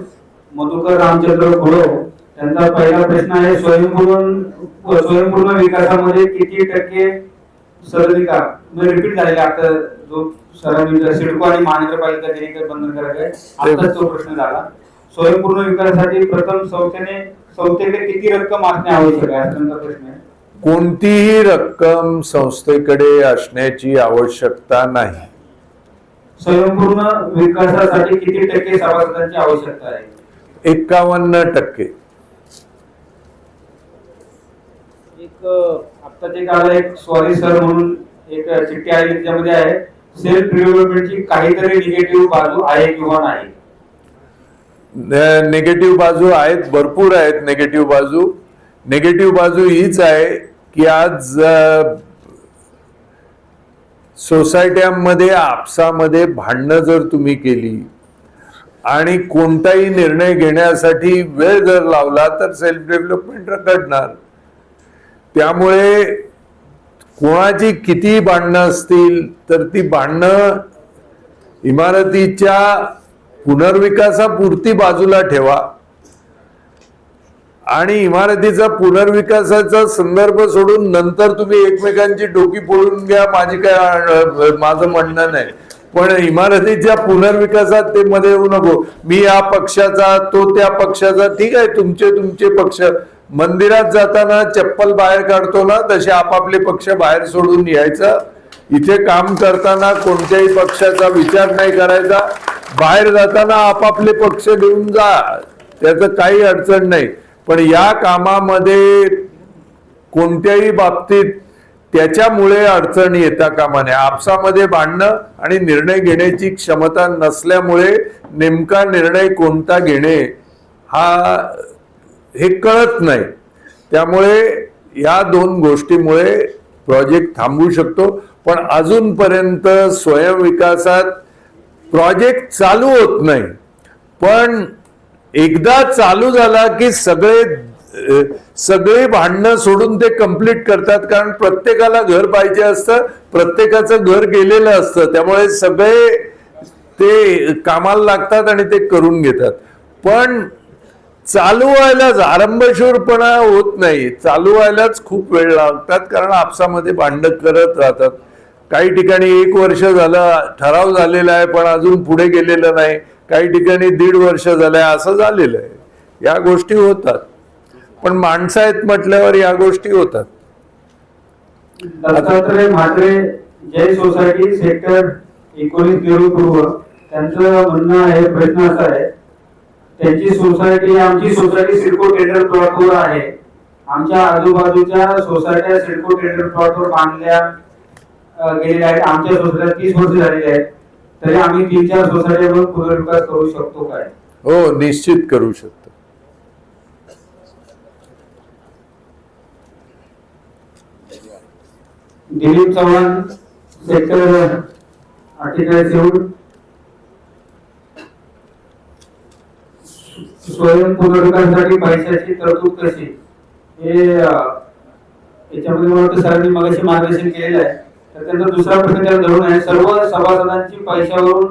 मधुकर रामचंद्र गुरव, त्यांचा पहिला प्रश्न आहे, स्वयंपूर्ण विकासामध्ये किती टक्के सरलीकरण म्हणजे रिपीट झालेला आता जो सरांनी सिडको आणि महानगरपालिका त्यांनी बंधन करायचं आहे, आताच तो प्रश्न झाला. स्वयंपूर्ण विकासासाठी प्रथम संस्थेकडे किती रक्कम असणे आवश्यक आहे असा प्रश्न आहे. कोणतीही रक्कम संस्थेकडे असण्याची आवश्यकता नाही. स्वयंपूर्ण विकासासाठी किती टक्के सभासदांची आवश्यकता आहे? 51%. एक आत्ताच एक आला एक सॉरी सर म्हणून एक चिठ्ठी आली, त्याच्यामध्ये आहे सेल्फ डेव्हलपमेंटची काहीतरी निगेटिव्ह बाजू आहे किंवा नाही? निगेटिव्ह बाजू आहेत, भरपूर आहेत निगेटिव्ह बाजू. निगेटिव्ह बाजू हीच आहे की आज सोसायट्यांमध्ये आपसामध्ये भांडणं जर तुम्ही केली आणि कोणताही निर्णय घेण्यासाठी वेळ जर लावला तर सेल्फ डेव्हलपमेंट रखडणार. त्यामुळे कोणाची किती भांडणं असतील तर ती भांडणं इमारतीच्या पुनर्विकासापुरती बाजूला ठेवा आणि इमारतीचा पुनर्विकासाचा संदर्भ सोडून नंतर तुम्ही एकमेकांची डोकी फोडून घ्या, माझं म्हणणं नाही. पण इमारतीच्या पुनर्विकासात ते मध्ये येऊ नको. मी या पक्षाचा, तो त्या पक्षाचा, ठीक आहे, तुमचे पक्ष. मंदिरात जाताना चप्पल बाहेर काढतो ना, तसे आपापले पक्ष बाहेर सोडून यायचं. इथे काम करताना कोणत्याही पक्षाचा विचार नाही करायचा. बाहेर जाताना आपापले पक्ष घेऊन जा, त्याचं काही अडचण नाही. पण या कामामध्ये कोणत्याही बाबतीत त्याच्यामुळे अडचण येता कामा नये. आपसामध्ये भांडणं आणि निर्णय घेण्याची क्षमता नसल्यामुळे नेमका निर्णय कोणता घेणे हे कळत नाही. त्यामुळे या दोन गोष्टीमुळे प्रोजेक्ट थांबू शकतो. पण अजूनपर्यंत स्वयंविकासात प्रोजेक्ट चालू होत नाही. पण एकदा चालू झाला की सगळे भांडणं सोडून ते कंप्लीट करतात. कारण प्रत्येकाला घर पाहिजे असतं, प्रत्येकाचं घर गेलेलं असतं. त्यामुळे सगळे ते कामाला लागतात आणि ते करून घेतात. पण चालू व्हायलाच आरंभशूरपणा होत नाही. चालू व्हायलाच खूप वेळ लागतात, कारण आपसामध्ये भांडण करत राहतात. काही ठिकाणी 1 वर्ष झालं, ठराव झालेला आहे पण अजून पुढे गेलेलं नाही. काही ठिकाणी 1.5 वर्ष झालंय, असं झालेलं आहे. या गोष्टी होतात. पण माणसं आहेत म्हटल्यावर या गोष्टी होतात. दत्तात्रय म्हात्रे, जय सोसायटी, सेक्टर 19 नेहरू पूर्व, त्यांचं म्हणणं आहे, प्रश्न असा आहे, त्यांची सोसायटी, आमची सोसायटी सिडको टेंडर प्लॉटवर आहे. आमच्या आजूबाजूच्या सोसायट्या सिडको टेंडर प्लॉटवर बांधल्या गेलेल्या आहेत. आमच्या सोसायट्या 30 वर्ष झालेली आहेत. तरी आम्ही 3-4 सोसायट्यावर पुनर्विकास करू शकतो काय? हो, निश्चित करू शकतो. दिलीप चव्हाण, सेक्टर 48 स्वयं पुनर्विकासासाठी पैशाची तरतूद कशी, हे याच्यामध्ये मला वाटतं सरांनी मगाशी मार्गदर्शन केलेलं आहे. तर त्यांचा दुसरा प्रश्न त्याला धरून आहे, सर्व सभासदांची पैशावरून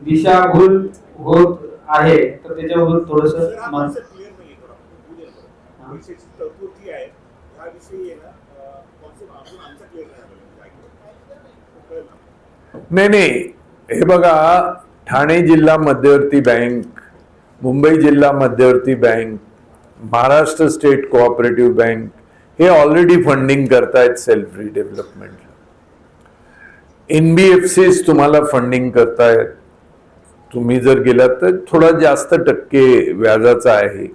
दिशाभूल होत आहे, तर त्याच्यावर थोडस नाही, हे बघा, ठाणे जिल्हा मध्यवर्ती बँक, मुंबई जिल्हा मध्यवर्ती bank, Maharashtra state cooperative bank हे ऑलरेडी फंडिंग करतायत सेल्फ रिडेव्हलपमेंट. NBFCs तुम्हाला फंडिंग करतायत. तुम्ही जर गेलात तर थोडा जास्त टक्के व्याजाचा आहे.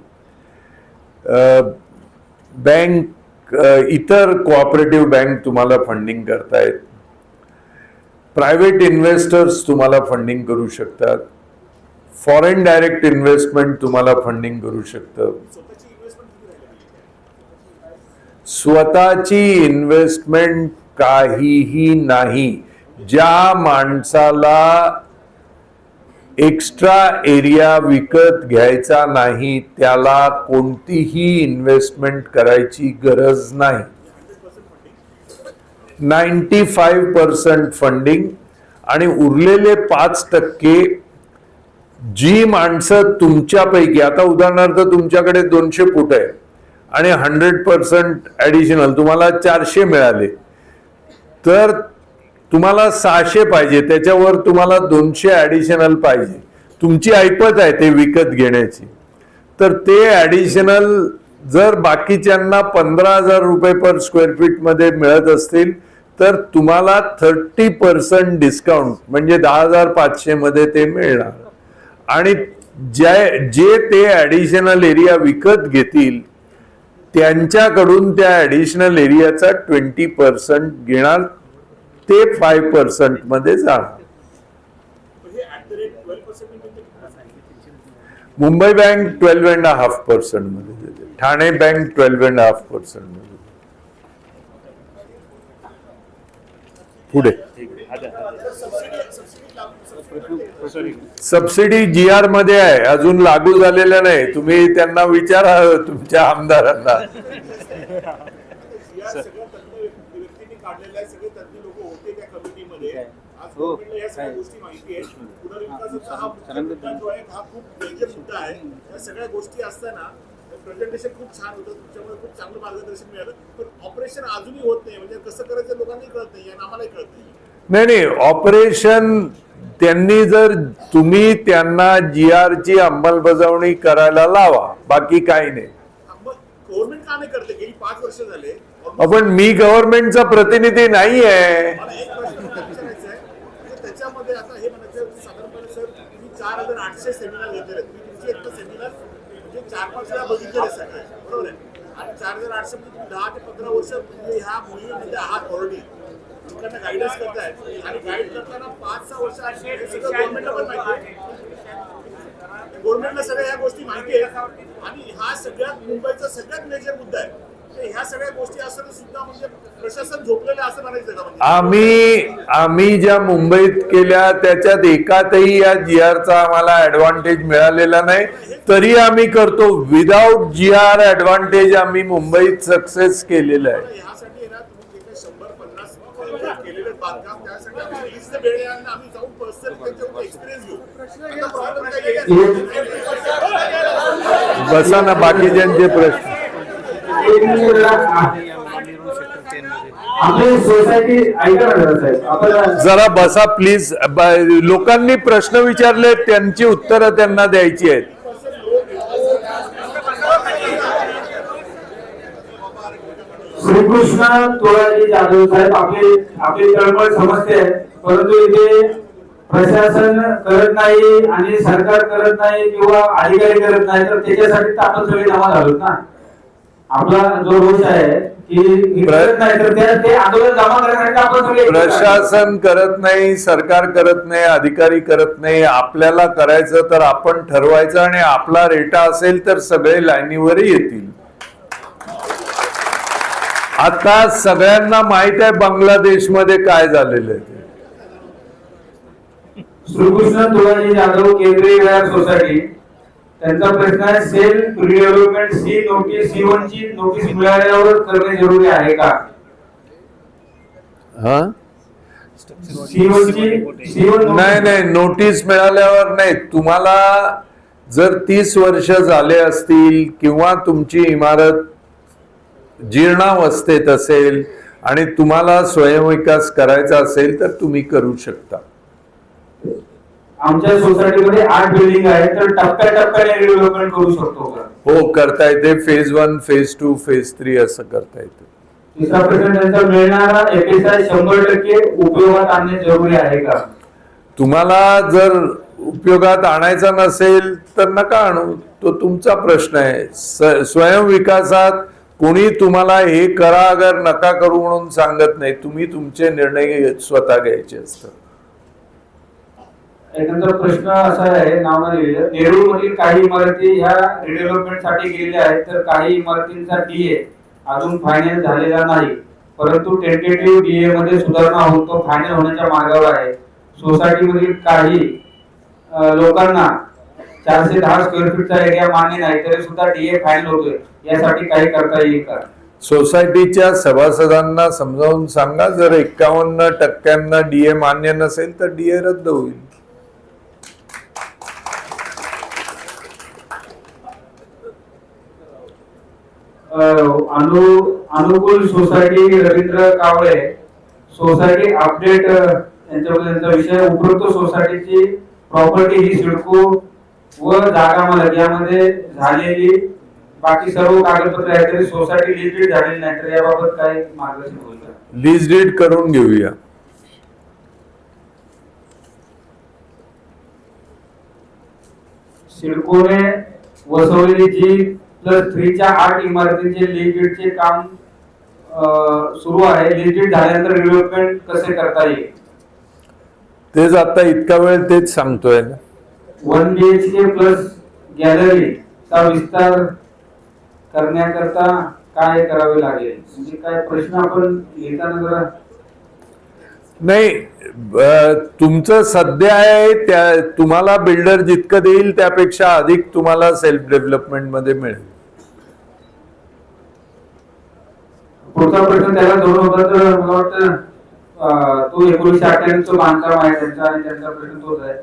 बँक, इतर कोऑपरेटिव्ह बँक तुम्हाला फंडिंग करतायत. प्रायव्हेट इन्व्हेस्टर्स तुम्हाला फंडिंग करू शकतात. फॉरेन डायरेक्ट इन्व्हेस्टमेंट तुम्हाला फंडिंग करू शकतं. स्वतःची इन्व्हेस्टमेंट काहीही नाही. ज्या माणसाला एक्स्ट्रा एरिया विकत घ्यायचा नाही त्याला कोणतीही इन्व्हेस्टमेंट करायची गरज नाही. 95% फंडिंग आणि उरलेले 5% जी माणसं तुमच्यापैकी, आता उदाहरणार्थ तुमच्याकडे 200 फूट आहे आणि 100% ऍडिशनल तुम्हाला 400 मिळाले, तर तुम्हाला 600 पाहिजे, त्याच्यावर तुम्हाला 200 ऍडिशनल पाहिजे. तुमची ऐपत आहे ते विकत घेण्याची. तर ते ऍडिशनल जर बाकीच्यांना 15,000 रुपये पर स्क्वेअर फीट मध्ये मिळत असतील तर तुम्हाला 30% डिस्काउंट म्हणजे 10,500 मध्ये ते मिळणार. आणि जे ते ऍडिशनल एरिया विकत घेतील त्यांच्याकडून त्या ऍडिशनल एरियाचा 20% घेणार, ते 5% मध्ये जाणार. मुंबई बँक 12.5% मध्ये देते. ठाणे बँक 12.5% मध्ये. पुढे सबसिडी GR मध्ये आहे, अजून लागू झालेल्या नाही. तुम्ही त्यांना विचारा, तुमच्या आमदारांना. काढलेला आहे, सगळे तज्ञ लोक होते त्या कमिटीमध्ये. आज हो. गव्हर्नमेंटला या सगळ्या काय? गोष्टी माहिती आहेत. पुनर्विकासाचा हा मुद्दा जो आहे हा खूप मेजर मुद्दा आहे. या सगळ्या गोष्टी असताना प्रेझेंटेशन खूप छान होतं, तुमच्यामुळे खूप चांगलं मार्गदर्शन मिळालं, पण ऑपरेशन अजूनही होत नाही. म्हणजे कसं करायचं लोकांनाही कळत नाही आणि आम्हालाही कळत नाही. नाही, ऑपरेशन त्यांनी जर तुम्ही त्यांना GR ची अंमलबजावणी करायला लावा, बाकी काही नाही. मग गव्हर्नमेंट का नाही करते? गेली 5 वर्ष झाले. पण मी गव्हर्नमेंटचा प्रतिनिधी नाही आहे. मला एक प्रश्न विचारायचा आहे, म्हणजे त्याच्यामध्ये आता हे म्हणायचं की साधारणपणे सर तुम्ही 4800 सेमिनार घेतलेले आहेत. तुम्ही तुमचे एक सेमिनार म्हणजे 4-5 वेळा बघितलेले सगळे, बरोबर आहे? आणि 4800 मध्ये तुम्ही 10 ते 15 वर्ष म्हणजे ह्या मोहिमेमध्ये आहात ऑलरेडी, लोकांना गायडन्स करताय आणि गाईड करताना 5-6 वर्ष हे सगळं गव्हर्नमेंटला पण माहिती आहे. गव्हर्नमेंटला सगळ्या ह्या गोष्टी माहिती आहेत आणि हा सगळ्यात मुंबईचा सगळ्यात मेजर मुद्दा आहे. ह्या सगळ्या गोष्टी असताना सुद्धा म्हणजे प्रशासन झोपलेलं असं म्हणायचं का? म्हणजे आम्ही ज्या मुंबईत केल्या त्याच्यात एकातही या GRचा आम्हाला ऍडव्हान्टेज मिळालेला नाही, तरी आम्ही करतो. विदाउट GR ऍडव्हान्टेज आम्ही मुंबईत सक्सेस केलेलं आहे. ह्यासाठी ना तुम्ही जे काही 100-50 केलेले बांधकाम त्यासाठी आम्ही वीज ते वेळे आणि आम्ही जाऊन पर्सनल त्यांच्याकडून एक्सपिरियन्स घेऊ. आता प्रॉब्लेम काय आहे? बसा ना, बाकीच्यांचे प्रश्न. आपली सोसायटी ऐका ना जरा साहेब, आपण जरा बसा प्लीज. लोकांनी प्रश्न विचारले, त्यांची उत्तरं त्यांना द्यायची आहेत. श्रीकृष्ण तुळाजी जाधव साहेब, आपली तळमळ समजते, परंतु इथे प्रशासन करत नाही आणि सरकार करत नाही किंवा अधिकारी करत नाही, तर त्याच्यासाठी तर आपण सगळे जमा झालो ना. आपला जो रोष आहे की करत नाही, तर ते आंदोलन जमा करण्यासाठी आपण सगळे प्रशासन करत नाही, सरकार करत नाही, अधिकारी करत नाही. आपल्याला करायचं तर आपण ठरवायचं आणि आपला रेटा असेल तर सगळे लाईनीवर येतील. आता सगळ्यांना माहित आहे बांगलादेशमध्ये काय झालेलं आहे. श्रीकृष्ण तुळाजी जाधव केंद्रीय विहार सोसायटी, त्यांचा प्रश्न आहे सेल्फ रिडेव्हलपमेंट C1 ची नोटीस मिळाल्यावर करणे जरुरी आहे का? C1 नाही, नोटीस मिळाल्यावर नाही. तुम्हाला जर 30 वर्ष झाले असतील किंवा तुमची इमारत जीर्णावस्थेत असेल आणि तुम्हाला स्वयंविकास करायचा असेल तर तुम्ही करू शकता. आमच्या सोसायटीमध्ये 8 बिल्डिंग आहेत, तर टप्प्याटप्प्याने रिडेव्हलपमेंट करू शकतो का? हो, करता येते. फेज 1, फेज 2, फेज 3 असं करता येते. तिसरा प्रश्न, त्यांचा मिळणारा FSI 100% उपयोगात आणणे जरुरी आहे का? तुम्हाला जर उपयोगात आणायचा नसेल तर नका आणू, तो तुमचा प्रश्न आहे. स्वयंविकासात कोणी तुम्हाला हे करा अगर नका करू म्हणून सांगत नाही. तुम्ही तुमचे निर्णय स्वतः घ्यायचे असतात. त्यानंतर प्रश्न असा आहे, नावाने लिहिलं, नेरूळमधील काही इमारती ह्या रिडेव्हलपमेंट साठी गेलेल्या आहेत, तर काही इमारतींचा DA अजून फायनल झालेला नाही, परंतु टेंटेटिव्ह DA मध्ये सुधारणा होऊन तो फायनल होण्याच्या मार्गावर आहे. सोसायटीमधील काही लोकांना 410 स्क्वेअर फीटचा एरिया मान्य नाही, तरी सुद्धा DA फायनल होतोय. यासाठी काही करता येईल का? सोसायटीच्या सभासदांना समजावून सांगा, जर 51% DA मान्य नसेल तर DA रद्द होईल. अनुकूल सोसायटी, रवींद्र कावळे, सोसायटी अपडेट, त्यांचा विषय, उपरोक्त सोसायटीची प्रॉपर्टी ही सिडको व जागा मालक यामध्ये झालेली बाकी सर्व कागदपत्रे आहेत, तरी सोसायटी लीज डीड झालेली नाही, तर याबाबत काय मार्गदर्शन होईल का? लीज डीड करून घेऊया. सिडकोने वसवलेली G+3 च्या 8 इमारतींचे लीज डीडचे काम सुरू आहे. लीज डीड झाल्यानंतर डेव्हलपमेंट कसे करता येईल? तेच आता इतका वेळ तेच सांगतोय ना. 1 BHK प्लस गॅलरीचा विस्तार करण्याकरता काय करावे लागेल? म्हणजे काय प्रश्न आपण लिहिताना जरा नाही, तुमचं सध्या आहे त्या तुम्हाला बिल्डर जितकं देईल त्यापेक्षा अधिक तुम्हाला सेल्फ डेव्हलपमेंट मध्ये मिळेल. पुढचा प्रश्न त्याला जोडून होता तर मला वाटतं तो 1998 बांधकाम आहे त्यांचा आणि त्यांचा प्रश्न तोच आहे.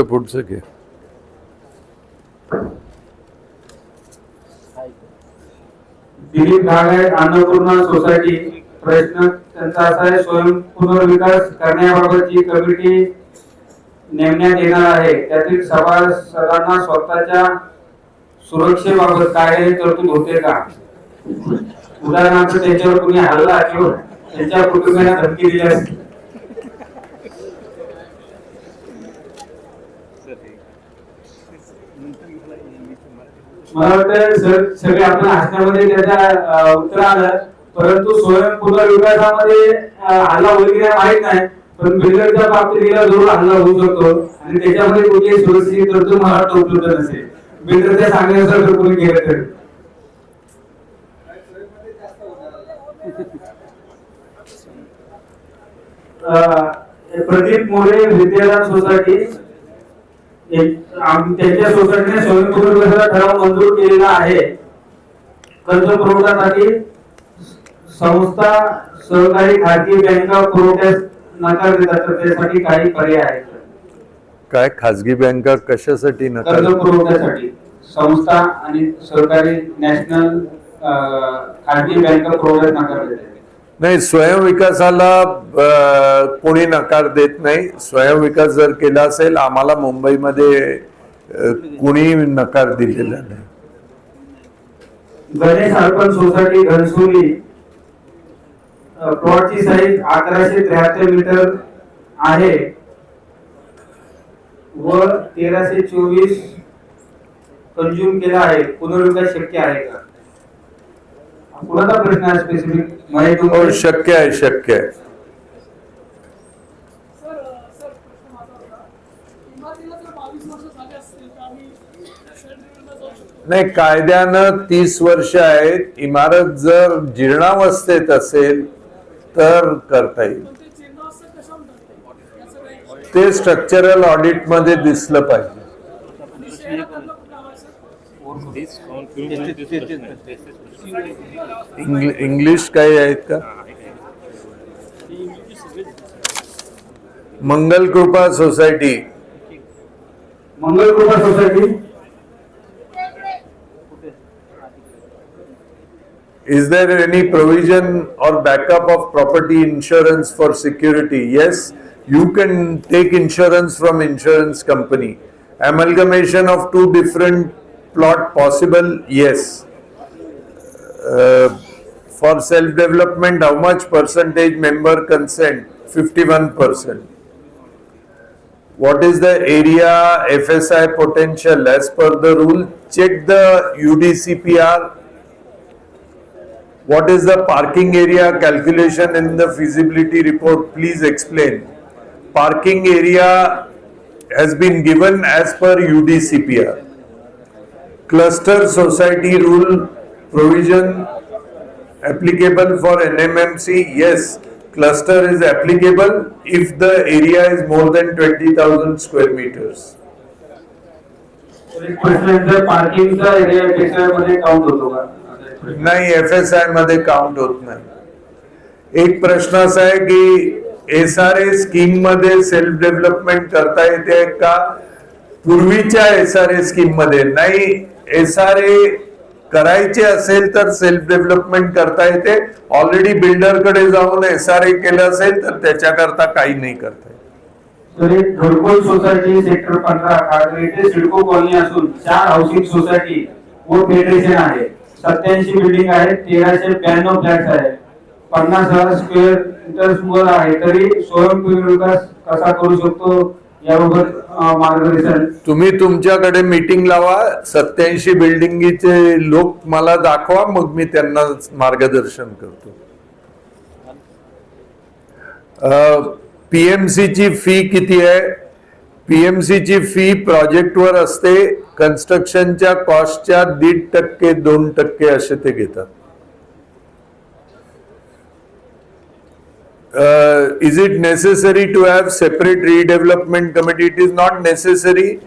पुढचं घे. दिलीप घागायत अन्नपूर्णा सोसायटी, प्रश्न त्यांचा असा आहे, स्वयं पुनर्विकास करण्याबाबतची कमिटी नेमण्यात येणार आहे, त्यातील सभासदांना स्वतःच्या सुरक्षेबाबत काय तरतूद होते का? उदाहरणार्थ त्यांच्यावर कुणी हल्ला किंवा त्यांच्या कुटुंबियांना धमकी दिली असेल. मला वाटतं सर सगळे आपण हसण्यामध्ये त्याच्या उत्तर आलं, परंतु स्वयं पुनर्विकासामध्ये हल्ला होईल की नाही माहित नाही, पण बिल्डरच्या बाबतीत जरूर हल्ला होऊ शकतो आणि त्याच्यामध्ये कुठलीही सुरक्षित तरतूद मला वाटतं उपलब्ध नसेल. बिल्डरच्या सांगण्यानुसार जर कोणी केलं तर प्रदीप मोरे विद्यादान सोसायटी, त्यांच्या सोसायटीने स्वयं पुनर्विकासाचा ठराव मंजूर केलेला आहे. कर्ज पुरवठ्यासाठी संस्था सहकारी खाजगी बँका पुरवठ्यास नकार देतात, तर त्यासाठी काही पर्याय आहेत? काय खाजगी बँका कशासाठी नकार? कर्ज पुरवठ्यासाठी संस्था आणि सहकारी नॅशनल खाजगी बँका पुरवठ्यास नकार देतात. नाही, स्वयं विकासाला कोणी नकार देत नाही. स्वयं विकास जर केला असेल, आम्हाला मुंबईमध्ये कोणी नकार दिलेला नाही. गणेश अर्पण सोसायटी घनसोली, प्लॉटची साईज 1173 मीटर आहे व 1324 कंझ्युम केला आहे, पुनर्विकास शक्य आहे का? कुणाचा प्रश्न आहे स्पेसिफिक? हो, शक्य आहे. नाही, कायद्यानं 30 वर्ष आहेत. इमारत जर जीर्णावस्थेत असेल तर करता येईल. ते स्ट्रक्चरल ऑडिट मध्ये दिसलं पाहिजे. इंग्लिश काही आहेत का? मंगल कृपा society, is there any provision or backup of property insurance for security? Yes, you can take insurance from insurance company. Amalgamation of two different plot possible? Yes. For self-development, how much percentage member consent? 51%. What is the area FSI potential as per the rule? Check the UDCPR. What is the parking area calculation in the feasibility report? Please explain. Parking area has been given as per UDCPR. Cluster society rule provision applicable for NMMC? Yes, cluster is applicable if the area is more than 20,000 square meters. पार्किंगचा एरिया FSI मध्ये काउंट होतो का? नाही, FSI मध्ये काउंट होत नाही. एक प्रश्न असा आहे की SRA स्कीम मध्ये सेल्फ डेव्हलपमेंट करता येते का? पूर्वीच्या SRA स्कीम मध्ये नाही. SRA करायचे असेल तर सेल्फ डेव्हलपमेंट करता येते. ऑलरेडी बिल्डर कडे जाऊन SRA केलं असेल तर त्याच्याकरता काही नाही करता येत. घरकुल सोसायटी सेक्टर 15 खारघर येथे सिडको कॉलनी असून 4 हाऊसिंग सोसायटी व फेडरेशन आहे. 87 बिल्डिंग आहेत, 1392 फ्लॅट्स आहेत, 50,000 स्क्वेअर मीटर्स वर आहे, तरी स्वयं पुनर्विकास कसा करू शकतो याबाबत मार्गदर्शन? तुम्ही तुमच्याकडे मीटिंग लावा, 87 बिल्डिंगचे लोक मला दाखवा, मग मी त्यांना मार्गदर्शन करतो. PMC ची फी किती आहे? PMC ची फी प्रोजेक्टवर असते. कन्स्ट्रक्शनच्या कॉस्टच्या 1.5%, 2% असे ते घेतात. Is it necessary to have separate redevelopment committee? It is not necessary,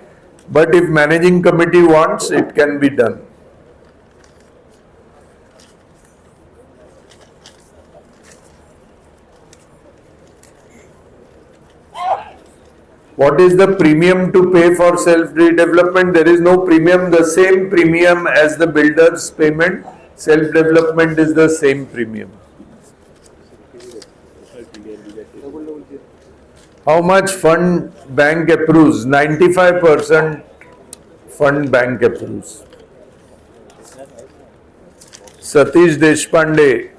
but if managing committee wants, it can be done. What is the premium to pay for self redevelopment? There is no premium, the same premium as the builder's payment. Self development is the same premium. How much fund bank approves? 95% fund bank approves. Satish Deshpande,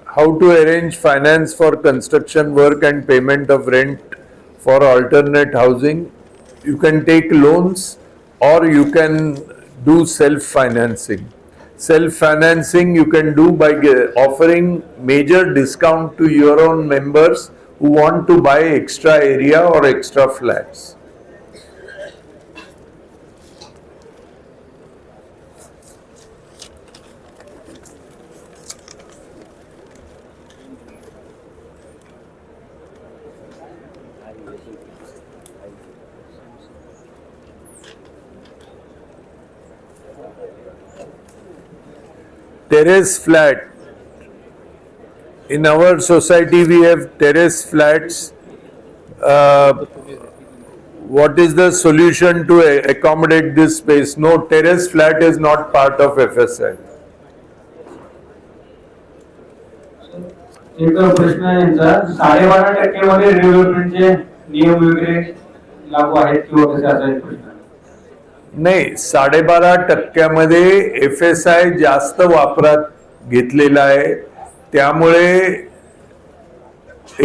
how to arrange finance for construction work and payment of rent for alternate housing? You can take loans or you can do self-financing. Self-financing you can do by offering major discount to your own members who want to buy extra area or extra flats. Terrace flat. In our society, we have terrace flats. What is the solution to accommodate this space? No, terrace flat is not part of FSI. एक प्रश्न आहे यांचा 12.5% मध्ये रिडेव्हलपमेंटचे नियम वगैरे लागू आहेत किंवा कसे असा एक प्रश्न आहे. नाही, 12.5% FSI जास्त वापरात घेतलेला आहे, त्यामुळे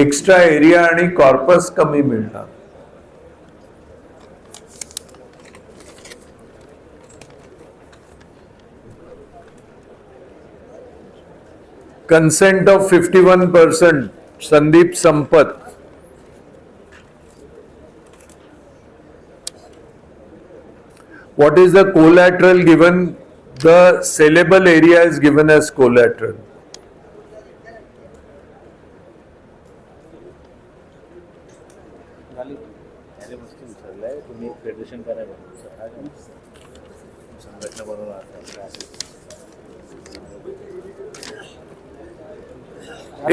एक्स्ट्रा एरिया आणि कॉर्पस कमी मिळणार. Consent of 51%, Sandeep Sampath. What is the collateral given? The sellable area is given as collateral. तुम्ही फेडरेशन करायला संघटना बनवून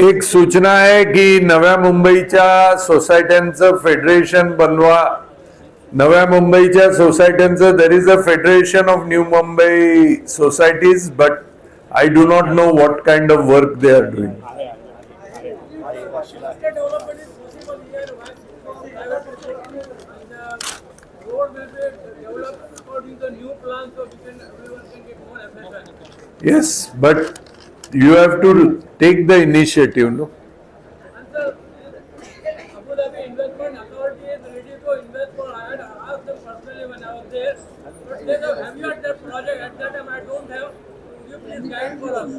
एक सूचना आहे की नव्या मुंबईच्या सोसायट्यांचं फेडरेशन बनवा. नव्या मुंबईच्या सोसायट्यांचं there is a federation of new Mumbai societies, but I do not know what kind of work they are doing. Yes, but you have to take the initiative, no? Abu Dhabi Investment Authority is ready to invest for. I had asked them personally when I was there. But they said, have you had that project? At that time, I don't have. Could you please guide for us?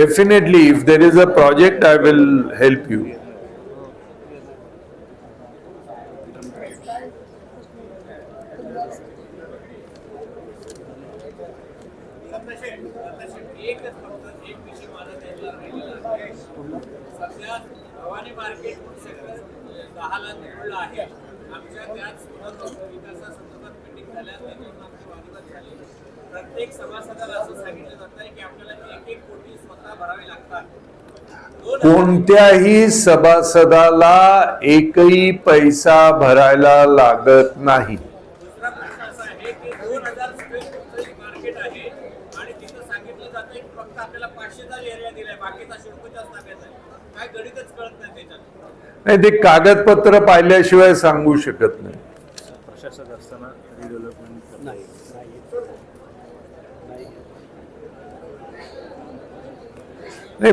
Definitely, if there is a project, I will help you. सध्या भवानी मार्केट 10 लाख निवडलं आहे. आमच्या त्याच विकासासंदर्भात मीटिंग झाल्यानंतर आमचे वादविवाद झाले. प्रत्येक सभासदाला असं सांगितलं जात आहे की आपल्याला 1-1 कोटी स्वतः भरावे लागतात. कोणत्याही सभासदाला एकही पैसा भरायला लागत नाही. दुसरा प्रश्न असा आहे की 2000 स्क्वेअर फूटचं मार्केट आहे आणि तिथं सांगितलं जातं की फक्त आपल्याला 500चा एरिया दिलाय, बाकीचा शिल्पच्याच ताब्यात आहे. काय गणितच कळत नाही त्याच्यात. नाही, ते कागदपत्र पाहिल्याशिवाय सांगू शकत नाही. प्रशासक असताना रिडेव्हलपमेंट नाही. नाही,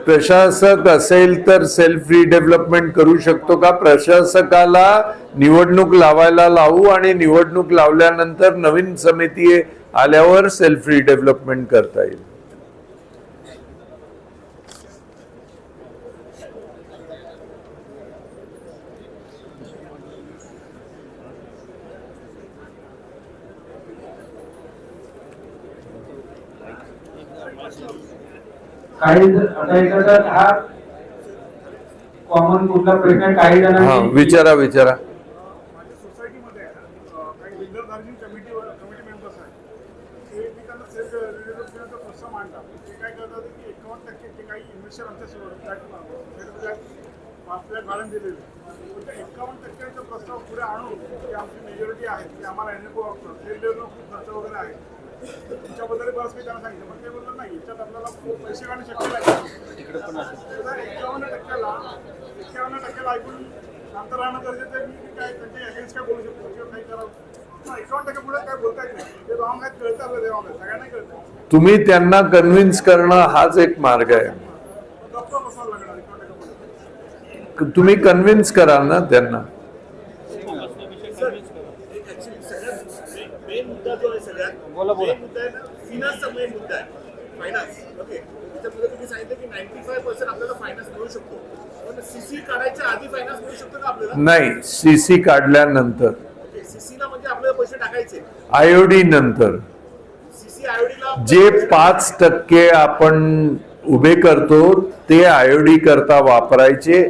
प्रशासक असेल तर सेल्फ रिडेव्हलपमेंट करू शकतो का? प्रशासकाला निवडणूक लावायला लावू आणि निवडणूक लावल्यानंतर नवीन समिती आल्यावर सेल्फ रिडेव्हलपमेंट करता येईल. काही आता एखादा हा कॉमन कुठला प्रश्न काही हा, जणांनी विचारा. माझ्या सोसायटीमध्ये काही बिल्डर मॅनेजिंग कमिटी मेंबर्स आहेत. ते एकमेकांना सेल्फ रिडेव्हलपमेंटचा प्रस्ताव मांडतात. ते काय करतात की 51% ते काही इन्व्हेस्टर आमच्या फ्लॅट भाड्याने दिलेले 51% प्रस्ताव पुढे आणून जी आमची मेजॉरिटी आहे की आम्हाला एनएफओ सेल लेवलला खूप खर्च वगैरे आहे, तुमच्याबद्दल बरंच काही त्यांना सांगितलं, पण ते बोलतात नाही याच्यात आपल्याला खूप पैसे काढणे शक्य नाही. 51% ऐकून शांत राहणं गरजेचं आहे. मी काय त्यांच्या अगेन्स्ट काय बोलू शकतो किंवा काही करावं, 51% पुढे काय बोलता येत नाही. ते रॉंग आहेत, कळतं आपल्याला रॉंग आहे, सगळ्यांना कळतं. तुम्ही त्यांना कन्व्हिन्स करणं हाच एक मार्ग आहे. डॉक्टर बसावं लागणार 51% तुम्ही कन्व्हिन्स करा ना त्यांना. मेन मुद्दा जो आहे सगळ्यात मेन मुद्दा आहे ना, फिनान्सचा मेन मुद्दा आहे. फायनान्स ओके, त्याच्यामध्ये तुम्ही सांगितलं की 95% आपल्याला फायनान्स मिळू शकतो, पण सीसी काढायच्या आधी फायनान्स मिळू शकतो का आपल्याला? नाही, सीसी काढल्यानंतर, ओके, सीसीला म्हणजे आपल्याला पैसे टाकायचे, आयओडी नंतर सीसी आयओडीला जे 5% आपण उभे करतो ते आयओडी करता वापरायचे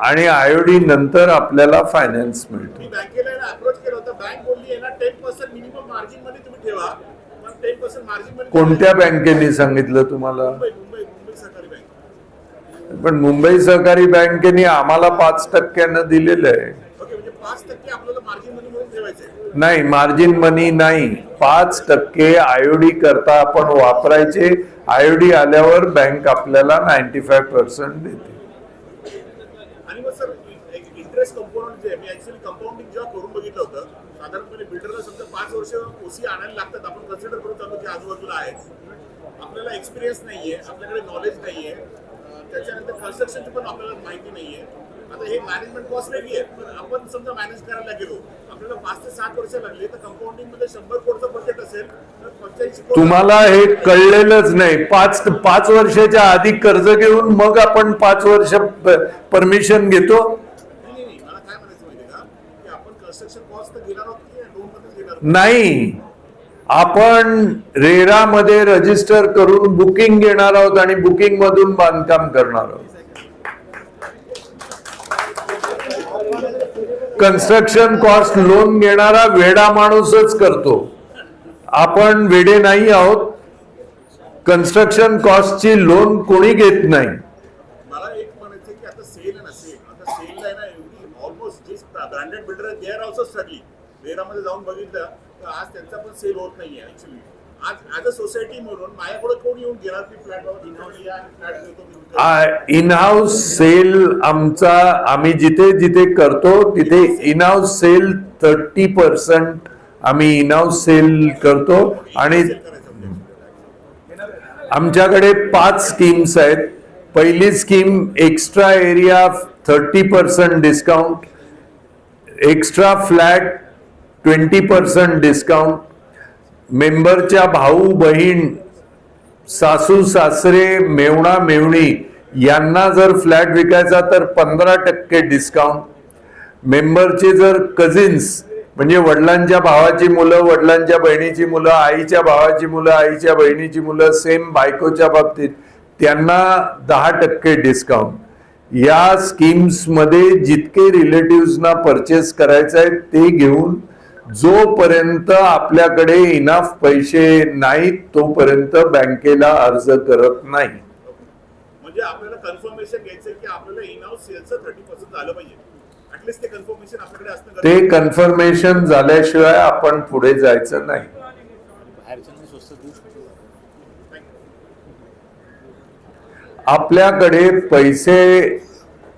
आणि आयओडी नंतर आपल्याला फायनान्स मिळतो. मी बँकेला अप्रोच केलं होतं, बँक बोलली आहे ना 10% मिनिमम मार्जिन मध्ये तुम्ही ठेवा, पण 10% मार्जिन मध्ये कोणत्या बँकेने सांगितलं तुम्हाला? मुंबई सहकारी बँक. पण मुंबई सहकारी बँकेने आम्हाला 5% दिलेलं आहे. ओके, म्हणजे 5% आपल्याला मार्जिन मध्ये म्हणून ठेवायचं आहे. नाही, मार्जिन मनी नाही, 5% आयओडी करता आपण वापरायचे. आयओडी आल्यावर बँक आपल्याला 95% देते. आणि मग सर इंटरेस्ट कंपाऊंड जे मी ऍक्च्युअली कंपाऊंडिंग जेव्हा करून बघितलं होतं, साधारणपणे बिल्डरला समजा 5 वर्ष ओसी आणायला लागतात. आपण कन्सिडर करून चालू की आजूबाजूला आहेत, आपल्याला एक्सपिरियन्स नाहीये, आपल्याकडे नॉलेज नाहीये, त्याच्यानंतर कन्स्ट्रक्शनची पण आपल्याला माहिती नाहीये. आता हे मॅनेजमेंट कॉस्ट वेगळी आहे, पण आपण समजा मॅनेज करायला गेलो, आपल्याला 5 ते 7 वर्ष लागली, तर कंपाऊंडिंग मध्ये 100 कोटीचं बजेट असेल तर 85 कोटी. तुम्हाला हे कळलेलंच नाही. 5 वर्षाच्या आधी कर्ज घेऊन मग आपण 5 वर्ष परमिशन घेतो. नाही, मला काय म्हणायचं माहितीये का, की आपण कन्स्ट्रक्शन कॉस्ट तर घेणार आहोत की लोन मध्येच घेणार आहोत? नाही, आपण रेरा मध्ये रजिस्टर करून बुकिंग घेणार आहोत आणि बुकिंग मधून बांधकाम करणार आहोत. कन्स्ट्रक्शन कॉस्ट लोन घेणारा वेडा माणूसच करतो. आपण वेडे नाही आहोत. कन्स्ट्रक्शन कॉस्टची लोन कोणी घेत नाही. मला एक म्हणायचं की आता सेल आहे ना, आता सेलला आहे ना, एवढी ऑलमोस्ट जे ब्रँडेड बिल्डर आहेत दे आर ऑल्सो स्ट्रगलिंग. रेरामध्ये जाऊन बघितलं तर आज त्यांचा पण सेल होत नाहीये ऍक्च्युली. आज ॲज अ सोसायटी म्हणून माझ्याकडे कोण येऊन गेला की फ्लॅट बाबा इनहाऊस या आणि फ्लॅट देतो मी. इन-हाऊस सेल आमचा, आम्ही जिथे जिथे करतो तिथे इन-हाऊस सेल 30% आम्ही इन-हाऊस सेल करतो. आणि आमच्याकडे 5 स्कीम्स आहेत. पहिली scheme extra area 30% discount, extra flat 20% discount, मेंबरच्या भाऊ बहीण, सासू सासरे, मेवणा मेवणी यांना जर फ्लॅट विकायचा तर 15% डिस्काउंट. मेंबरचे जर कझिन्स म्हणजे वडिलांच्या भावाची मुलं, वडिलांच्या बहिणीची मुलं, आईच्या भावाची मुलं, आईच्या बहिणीची मुलं, सेम बायकोच्या बाबतीत त्यांना 10% डिस्काउंट. या स्कीम्स मध्ये जितके रिलेटिव्हजना परचेस करायचं आहे ते घेऊन जोपर्यंत आपल्याकडे इनफ पैसे नाहीत तोपर्यंत बँकेला अर्ज करत नाही. म्हणजे आपल्याला कन्फर्मेशन घ्यायचं की आपल्याला इन-हाऊस सेलचं 30% झालं पाहिजे. ऍटलीस्ट ते कन्फर्मेशन आपल्याकडे असणं ते कन्फर्मेशन झाल्याशिवाय आपण पुढे जायचं नाही. बाहेरच्यांनी स्वस्त देऊ शकतो. आपल्याकडे पैसे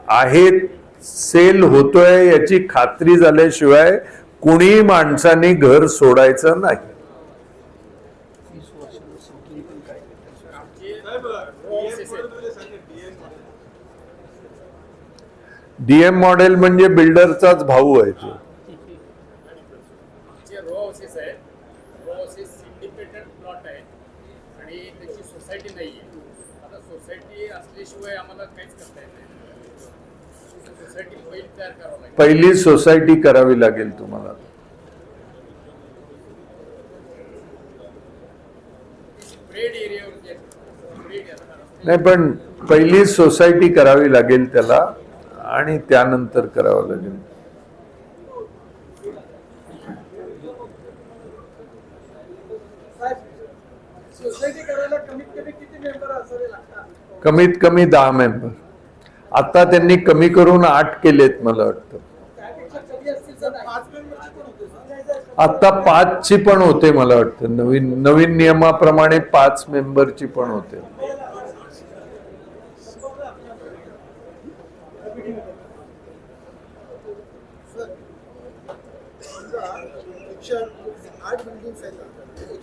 आहेत, सेल होतोय याची खात्री झाल्याशिवाय कुणी माणसाने घर सोडायचं नाही. डीएम मॉडेल म्हणजे बिल्डरचाच भाऊ आहे तो. जे रो हाऊसेस आहेत, रो हाऊसेस इंडिपेंडंट प्लॉट आहेत आणि त्याची सोसायटी नाही आहे. आता सोसायटी असल्याशिवाय आम्हाला काहीच करता येत नाही. सोसायटी पहिली तयार करावं लागेल. पहिली सोसायटी करावी लागेल तुम्हाला. स्प्रेड एरियावर जे स्प्रेड नाही, पण पहिली सोसायटी करावी लागेल त्याला आणि त्यानंतर करावं लागेल. सोसायटी करायला कमीत कमी किती मेंबर असावे लागतात? कमीत कमी 10 मेंबर. आता त्यांनी कमी करून 8 केलेत मला वाटतं. आता 5 ची पण होते मला वाटतं. नवीन नियमाप्रमाणे 5 मेंबरची पण होते. आठ बिल्डिंग्स आहेत आपल्याकडे,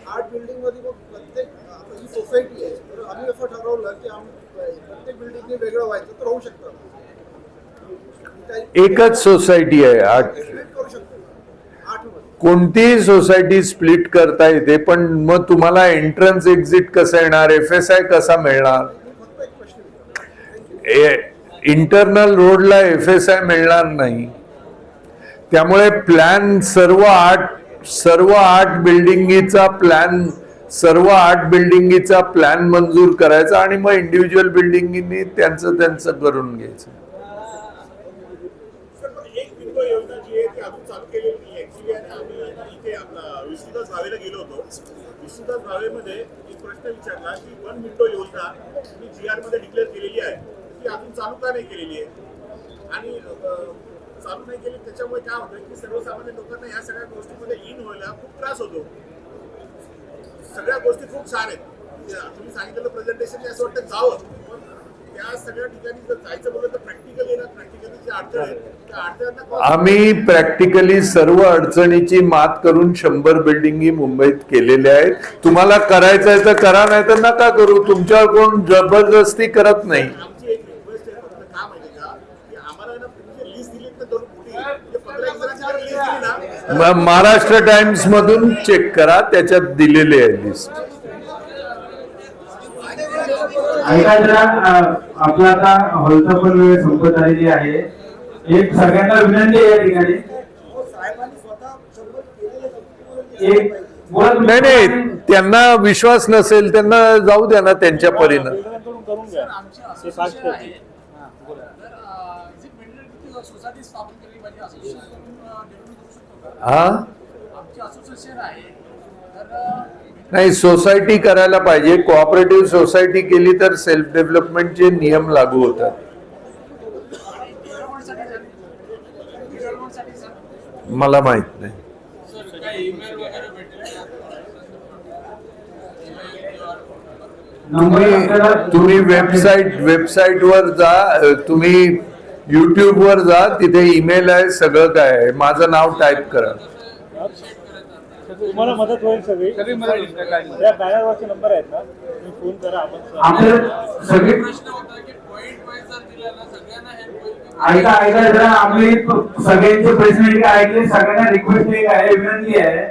8 बिल्डिंग मध्ये मग प्रत्येक ही सोसायटी आहे, तर आम्ही असं ठरवलं की प्रत्येक बिल्डिंगने वेगळं व्हायचं तर होऊ शकतं. एकच सोसायटी आहे 8. करू शकतो 8 मध्ये. कोणतीही सोसायटी स्प्लिट करता येते, पण मग तुम्हाला एंट्रन्स एक्झिट कसं येणार, FSI कसा मिळणार? फक्त एक प्रश्न विचारतो. इंटरनल रोडला FSI मिळणार नाही. त्यामुळे प्लॅन सर्व आठ बिल्डिंगीचा प्लॅन मंजूर करायचा आणि मग इंडिव्हिज्युअल बिल्डिंगींनी त्यांचं करून घ्यायचं. एक विंडो योजना जी आहे ती अजून चालू केलेली नाही ऍक्च्युली. आणि आम्ही इथे आपला विष्णुदास भावेला गेलो होतो. विष्णुदास भावेमध्ये एक प्रश्न विचारला की 1 विंडो योजना मी GR मध्ये डिक्लेअर केलेली आहे, ती अजून चालू का नाही केलेली आहे? आणि चालू नाही केली त्याच्यामुळे काय होतं की सर्वसामान्य लोकांना ह्या सगळ्या गोष्टींमध्ये इन व्हायला खूप त्रास होतो. सगळ्या गोष्टी खूप छान आहेत, तुम्ही सांगितलेलं प्रेझेंटेशन असं वाटतं जावं, पण त्या सगळ्या ठिकाणी जर जायचं बोललं तर प्रॅक्टिकली जे अडचण आहे त्या अडचणांना आम्ही प्रॅक्टिकली सर्व अडचणीची मात करून 100 बिल्डिंगी मुंबईत केलेल्या आहेत. तुम्हाला करायचं आहे तर करा, नाही तर नका करू. तुमच्यावर कोण जबरदस्ती करत नाही. आमची एक रिक्वेस्ट आहे फक्त, काय माहिती का की आम्हाला ना तुम्ही लिस्ट दिलीत ना दोन मोठी 15 जणांची लिस्ट दिली ना, महाराष्ट्र टाइम्स मधून चेक करा, त्याच्यात दिलेली आहे लिस्ट. ऐका जरा, आपला आता हॉलचा पण वेळ संपत आलेली आहे. एक सगळ्यांना विनंती आहे या ठिकाणी, एक नाही त्यांना विश्वास नसेल त्यांना जाऊ द्या ना त्यांच्या परीनं. हा नाही, सोसायटी करायला पाहिजे. कोऑपरेटिव्ह सोसायटी केली तर सेल्फ डेव्हलपमेंटचे नियम लागू होतात. मला माहित नाही. तुम्ही वेबसाईट वर जा, तुम्ही YouTube वर जा, तिथे ईमेल आहे, सगळं काय आहे. माझं नाव टाईप करा. तुम्हाला मदत होईल सगळी या बॅनरवरचे नंबर आहेत ना, तुम्ही फोन करा. ऐका जरा, आम्ही सगळ्यांचे प्रश्न ऐकले. सगळ्यांना रिक्वेस्ट एक आहे, विनंती आहे.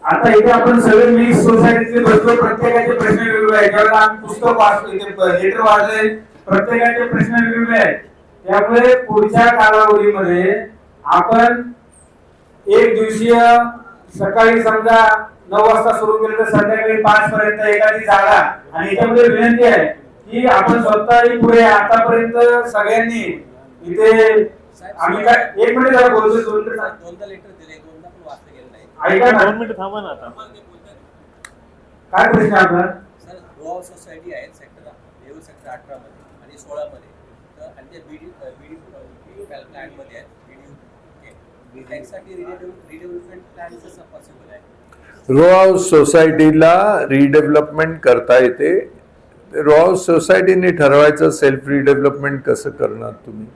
आता इथे आपण सगळे मिक्स सोसायटीचे बसलो, प्रत्येकाचे प्रश्न वेगवेगळे आहेत. ज्यावेळेला आम्ही पुस्तक वाचतो, लेटर वाचले, प्रत्येकाचे प्रश्न वेगवेगळे आहेत. त्यामुळे पुढच्या कालावधीमध्ये आपण एक दिवसीय सकाळी समजा 9 वाजता सुरू केलं तर संध्याकाळी 5 पर्यंत एखादी जागा. आणि याच्यामध्ये विनंती आहे की आपण स्वतःही पुढे, आतापर्यंत सगळ्यांनी इथे आम्ही काय 1 मिनिट जरा बोलतो, 2 मिनिट ऐका ना, 2 मिनिट थांबा ना. आता काय प्रश्न आहे आपला? सर, गोवा सोसायटी आहे सेक्टर 18 मध्ये आणि 16 मध्ये, तर आणि ते बीडी प्लॅन मध्ये आहेत. त्यासाठी रिडेव्हलपमेंट प्लॅन कसं पॉसिबल आहे? रो हाऊस सोसायटीला रिडेव्हलपमेंट करता येते. रो हाऊस सोसायटीने ठरवायचं सेल्फ रिडेव्हलपमेंट कसं करणार तुम्ही.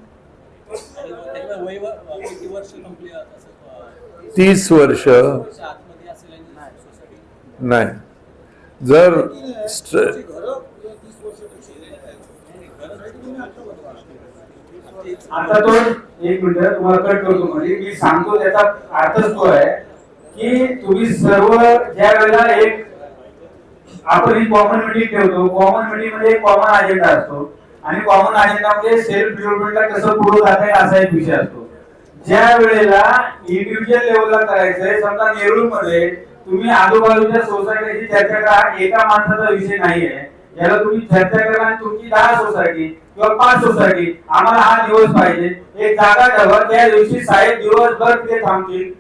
30 वर्ष नाही. जर आता तो 1 मिनिट तुम्हाला कट करतो. म्हणजे मी सांगतो त्याचा अर्थच तो आहे की तुम्ही सर्व ज्या वेळेला एक आपण ही कॉमन मीटिंग ठेवतो, कॉमन मीटिंग मध्ये एक कॉमन अजेंडा असतो आणि कॉमन अजेंडा मध्ये सेल्फ डेव्हलपमेंटला कसं पुढे जाता येईल असा एक विषय असतो. ज्या वेळेला इंडिव्हिज्युअल लेवलला करायचंय, समजा नेरूळ मध्ये तुम्ही आजूबाजूच्या सोसायटीची चर्चा करा, एका माणसाचा विषय नाहीये. याला तुम्ही चर्चा करा आणि तुमची 10 सोसायटी किंवा 5 सोसायटी, आम्हाला हा दिवस पाहिजे, एक जागा ठरवा. त्या दिवशी साहेब दिवसभर ते थांबतील,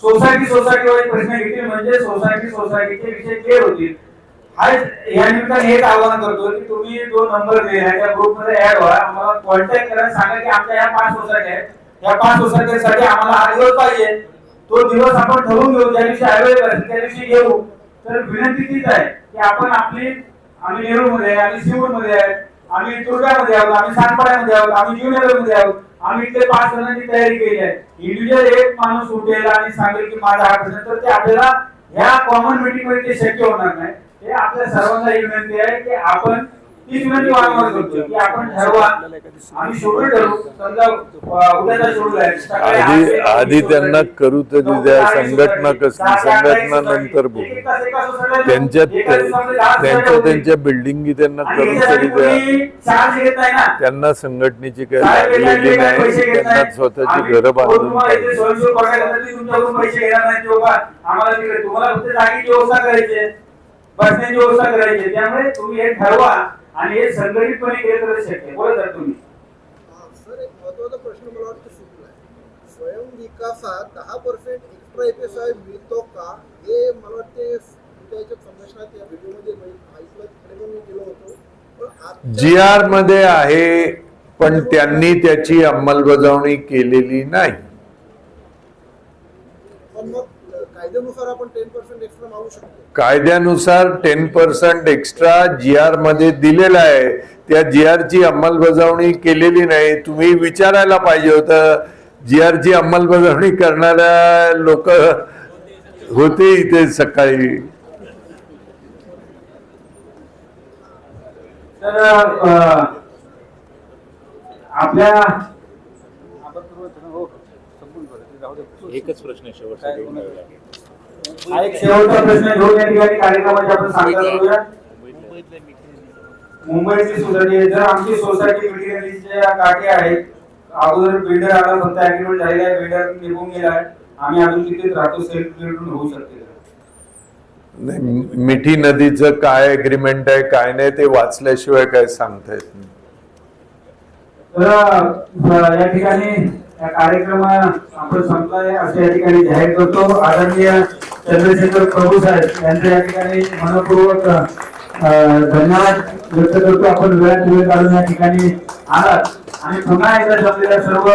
सोसायटी वाईज प्रश्न घेतील, म्हणजे सोसायटीचे विषय क्लिअर होतील. या निमित्ताने हेच आवाहन करतो की तुम्ही जो नंबर दिला त्या ग्रुपमध्ये ऍड व्हा, आम्हाला कॉन्टॅक्ट करा, सांगा की आमच्या या 5 सोसायटी आहेत, या 5 सोसायटीसाठी आम्हाला हा दिवस पाहिजे. तो दिवस आपण ठरवून घेऊ, ज्या दिवशी अवेलेबल असेल त्या दिवशी घेऊ. तर विनंती तीच आहे की आपण आम्ही नेरूळमध्ये, आम्ही शिवूरमध्ये आहे, आम्ही तुर्ब्यामध्ये आहोत, आम्ही सातपाड्यामध्ये आहोत, आम्ही जुनेरमध्ये आहोत. आम्ही इथले 5 जणांची तयारी केली आहे. इंडिव्हिज्युअल एक माणूस उठेल आणि सांगेल की माझा हा प्रश्न, तर ते आपल्याला ह्या कॉमन मीटिंग मध्ये ते शक्य होणार नाही. हे आपल्या सर्वांना ही विनंती आहे की आपण तीच विनंती वारंवार करतो की आपण ठरवा, आम्ही शेड्यूल ठरवू. समजा उद्याचा शेड्यूल आहे, आधी त्यांना करू तरी द्या, संघटना कसली, संघटना नंतर बोलू. त्यांच्या बिल्डिंगी त्यांना करू तरी द्या. त्यांना संघटनेची काही लागलेली नाही, त्यांना स्वतःची घरं बांधून पैसे घेणार नाही. आम्हाला तिकडे तुम्हाला फक्त जागेची व्यवस्था करायची, बसण्याची व्यवस्था करायची. त्यामुळे तुम्ही हे ठरवा आणि हे संघटितपणे केलं तर शक्य. बोला सर तुम्ही. सर, एक महत्वाचा प्रश्न मला वाटतं सुटलाय. स्वयं विकासात 10% एक्स्ट्रा एपीएसआय मिळतो का, हे मला वाटते त्याच्या संभाषणात या व्हिडिओमध्ये ऐकलं, तिकडे मी गेलो होतो. पण GR मध्ये आहे, पण त्यांनी त्याची अंमलबजावणी केलेली नाही. पण मग कायद्यानुसार आपण 10% एक्स्ट्रा मागू शकतो. कायद्यानुसार 10% एक्स्ट्रा GR मध्ये दिलेला आहे. त्या GR ची अंमलबजावणी केलेली नाही. तुम्ही विचारायला पाहिजे होतं. GR ची अंमलबजावणी करणाऱ्या लोक होते इथे सकाळी. तर आपल्या एकच प्रश्न आहे शेवटचा. हा एक शेवटचा प्रश्न घेऊन या ठिकाणी कार्यक्रमाची आपण सांगता करूया. मुंबईची सोसायटी, जर आमची सोसायटी मिटिंगच्या काठी आहे, अगोदर बिल्डर आला, फक्त ऍग्रीमेंट झालेला आहे, बिल्डर निघून गेलाय, आम्ही अजून तिथेच राहतो, सेल्फ बिल्डून होऊ शकते. मिठी नदीचं काय अग्रीमेंट आहे काय नाही ते वाचल्याशिवाय काय सांगता येत नाही. तर या ठिकाणी कार्यक्रम आपण संपलाय असं या ठिकाणी जाहीर करतो. आदरणीय चंद्रशेखर प्रभू साहेब यांच्या या ठिकाणी मनपूर्वक धन्यवाद व्यक्त करतो. आपण वेळात वेळ काढून या ठिकाणी आलात आणि पुन्हा एकदा जमलेल्या सर्व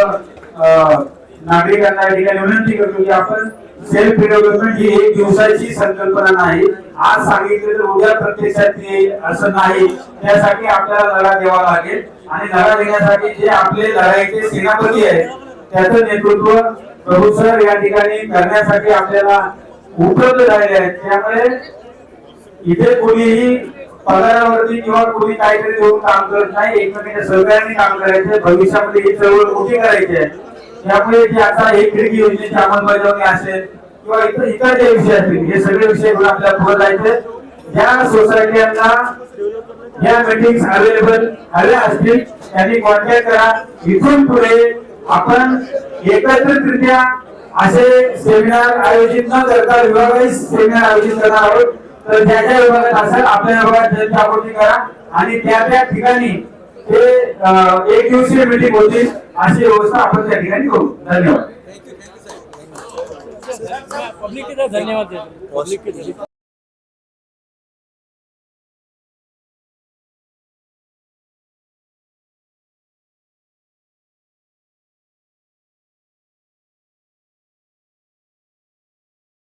नागरिकांना या ठिकाणी विनंती करतो की आपण सेल्फ डेव्हलपमेंट ही एक दिवसाची संकल्पना नाही. आज सांगितलं तर उद्या प्रत्यक्षात येईल असं नाही. त्यासाठी आपल्याला लढा द्यावा लागेल आणि लढा देण्यासाठी जे आपले लढाईचे सेनापती आहेत त्याचं नेतृत्व प्रभू सर या ठिकाणी करण्यासाठी आपल्याला उपलब्ध झालेले आहेत. त्यामुळे इथे कोणीही पगारावरती किंवा कोणी काहीतरी देऊन काम करत नाही. एकमेकांच्या सहकार्याने काम करायचे, भविष्यामध्ये ही चळवळ मोठी करायची आहे. त्यामुळे जे आता एक खिडकी योजनेची अंमलबजावणी असेल किंवा इतर जे विषय असतील, हे सगळे विषय घेऊन आपल्याला पुढे जायचे. ज्या सोसायट्यांना या मीटिंग्स अवेलेबल हव्या असतील त्यांनी कॉन्टॅक्ट करा. इथून पुढे आपण एकत्रितरित्या असे सेमिनार आयोजित न करता विभागीय सेमिनार आयोजित करणार आहोत. तर ज्या ज्या विभागात असेल आपल्या विभागात जनजागृती करा आणि त्या ठिकाणी ते एक दिवसीय मीटिंग होतील अशी व्यवस्था आपण त्या ठिकाणी करू. धन्यवाद. धन्यवाद.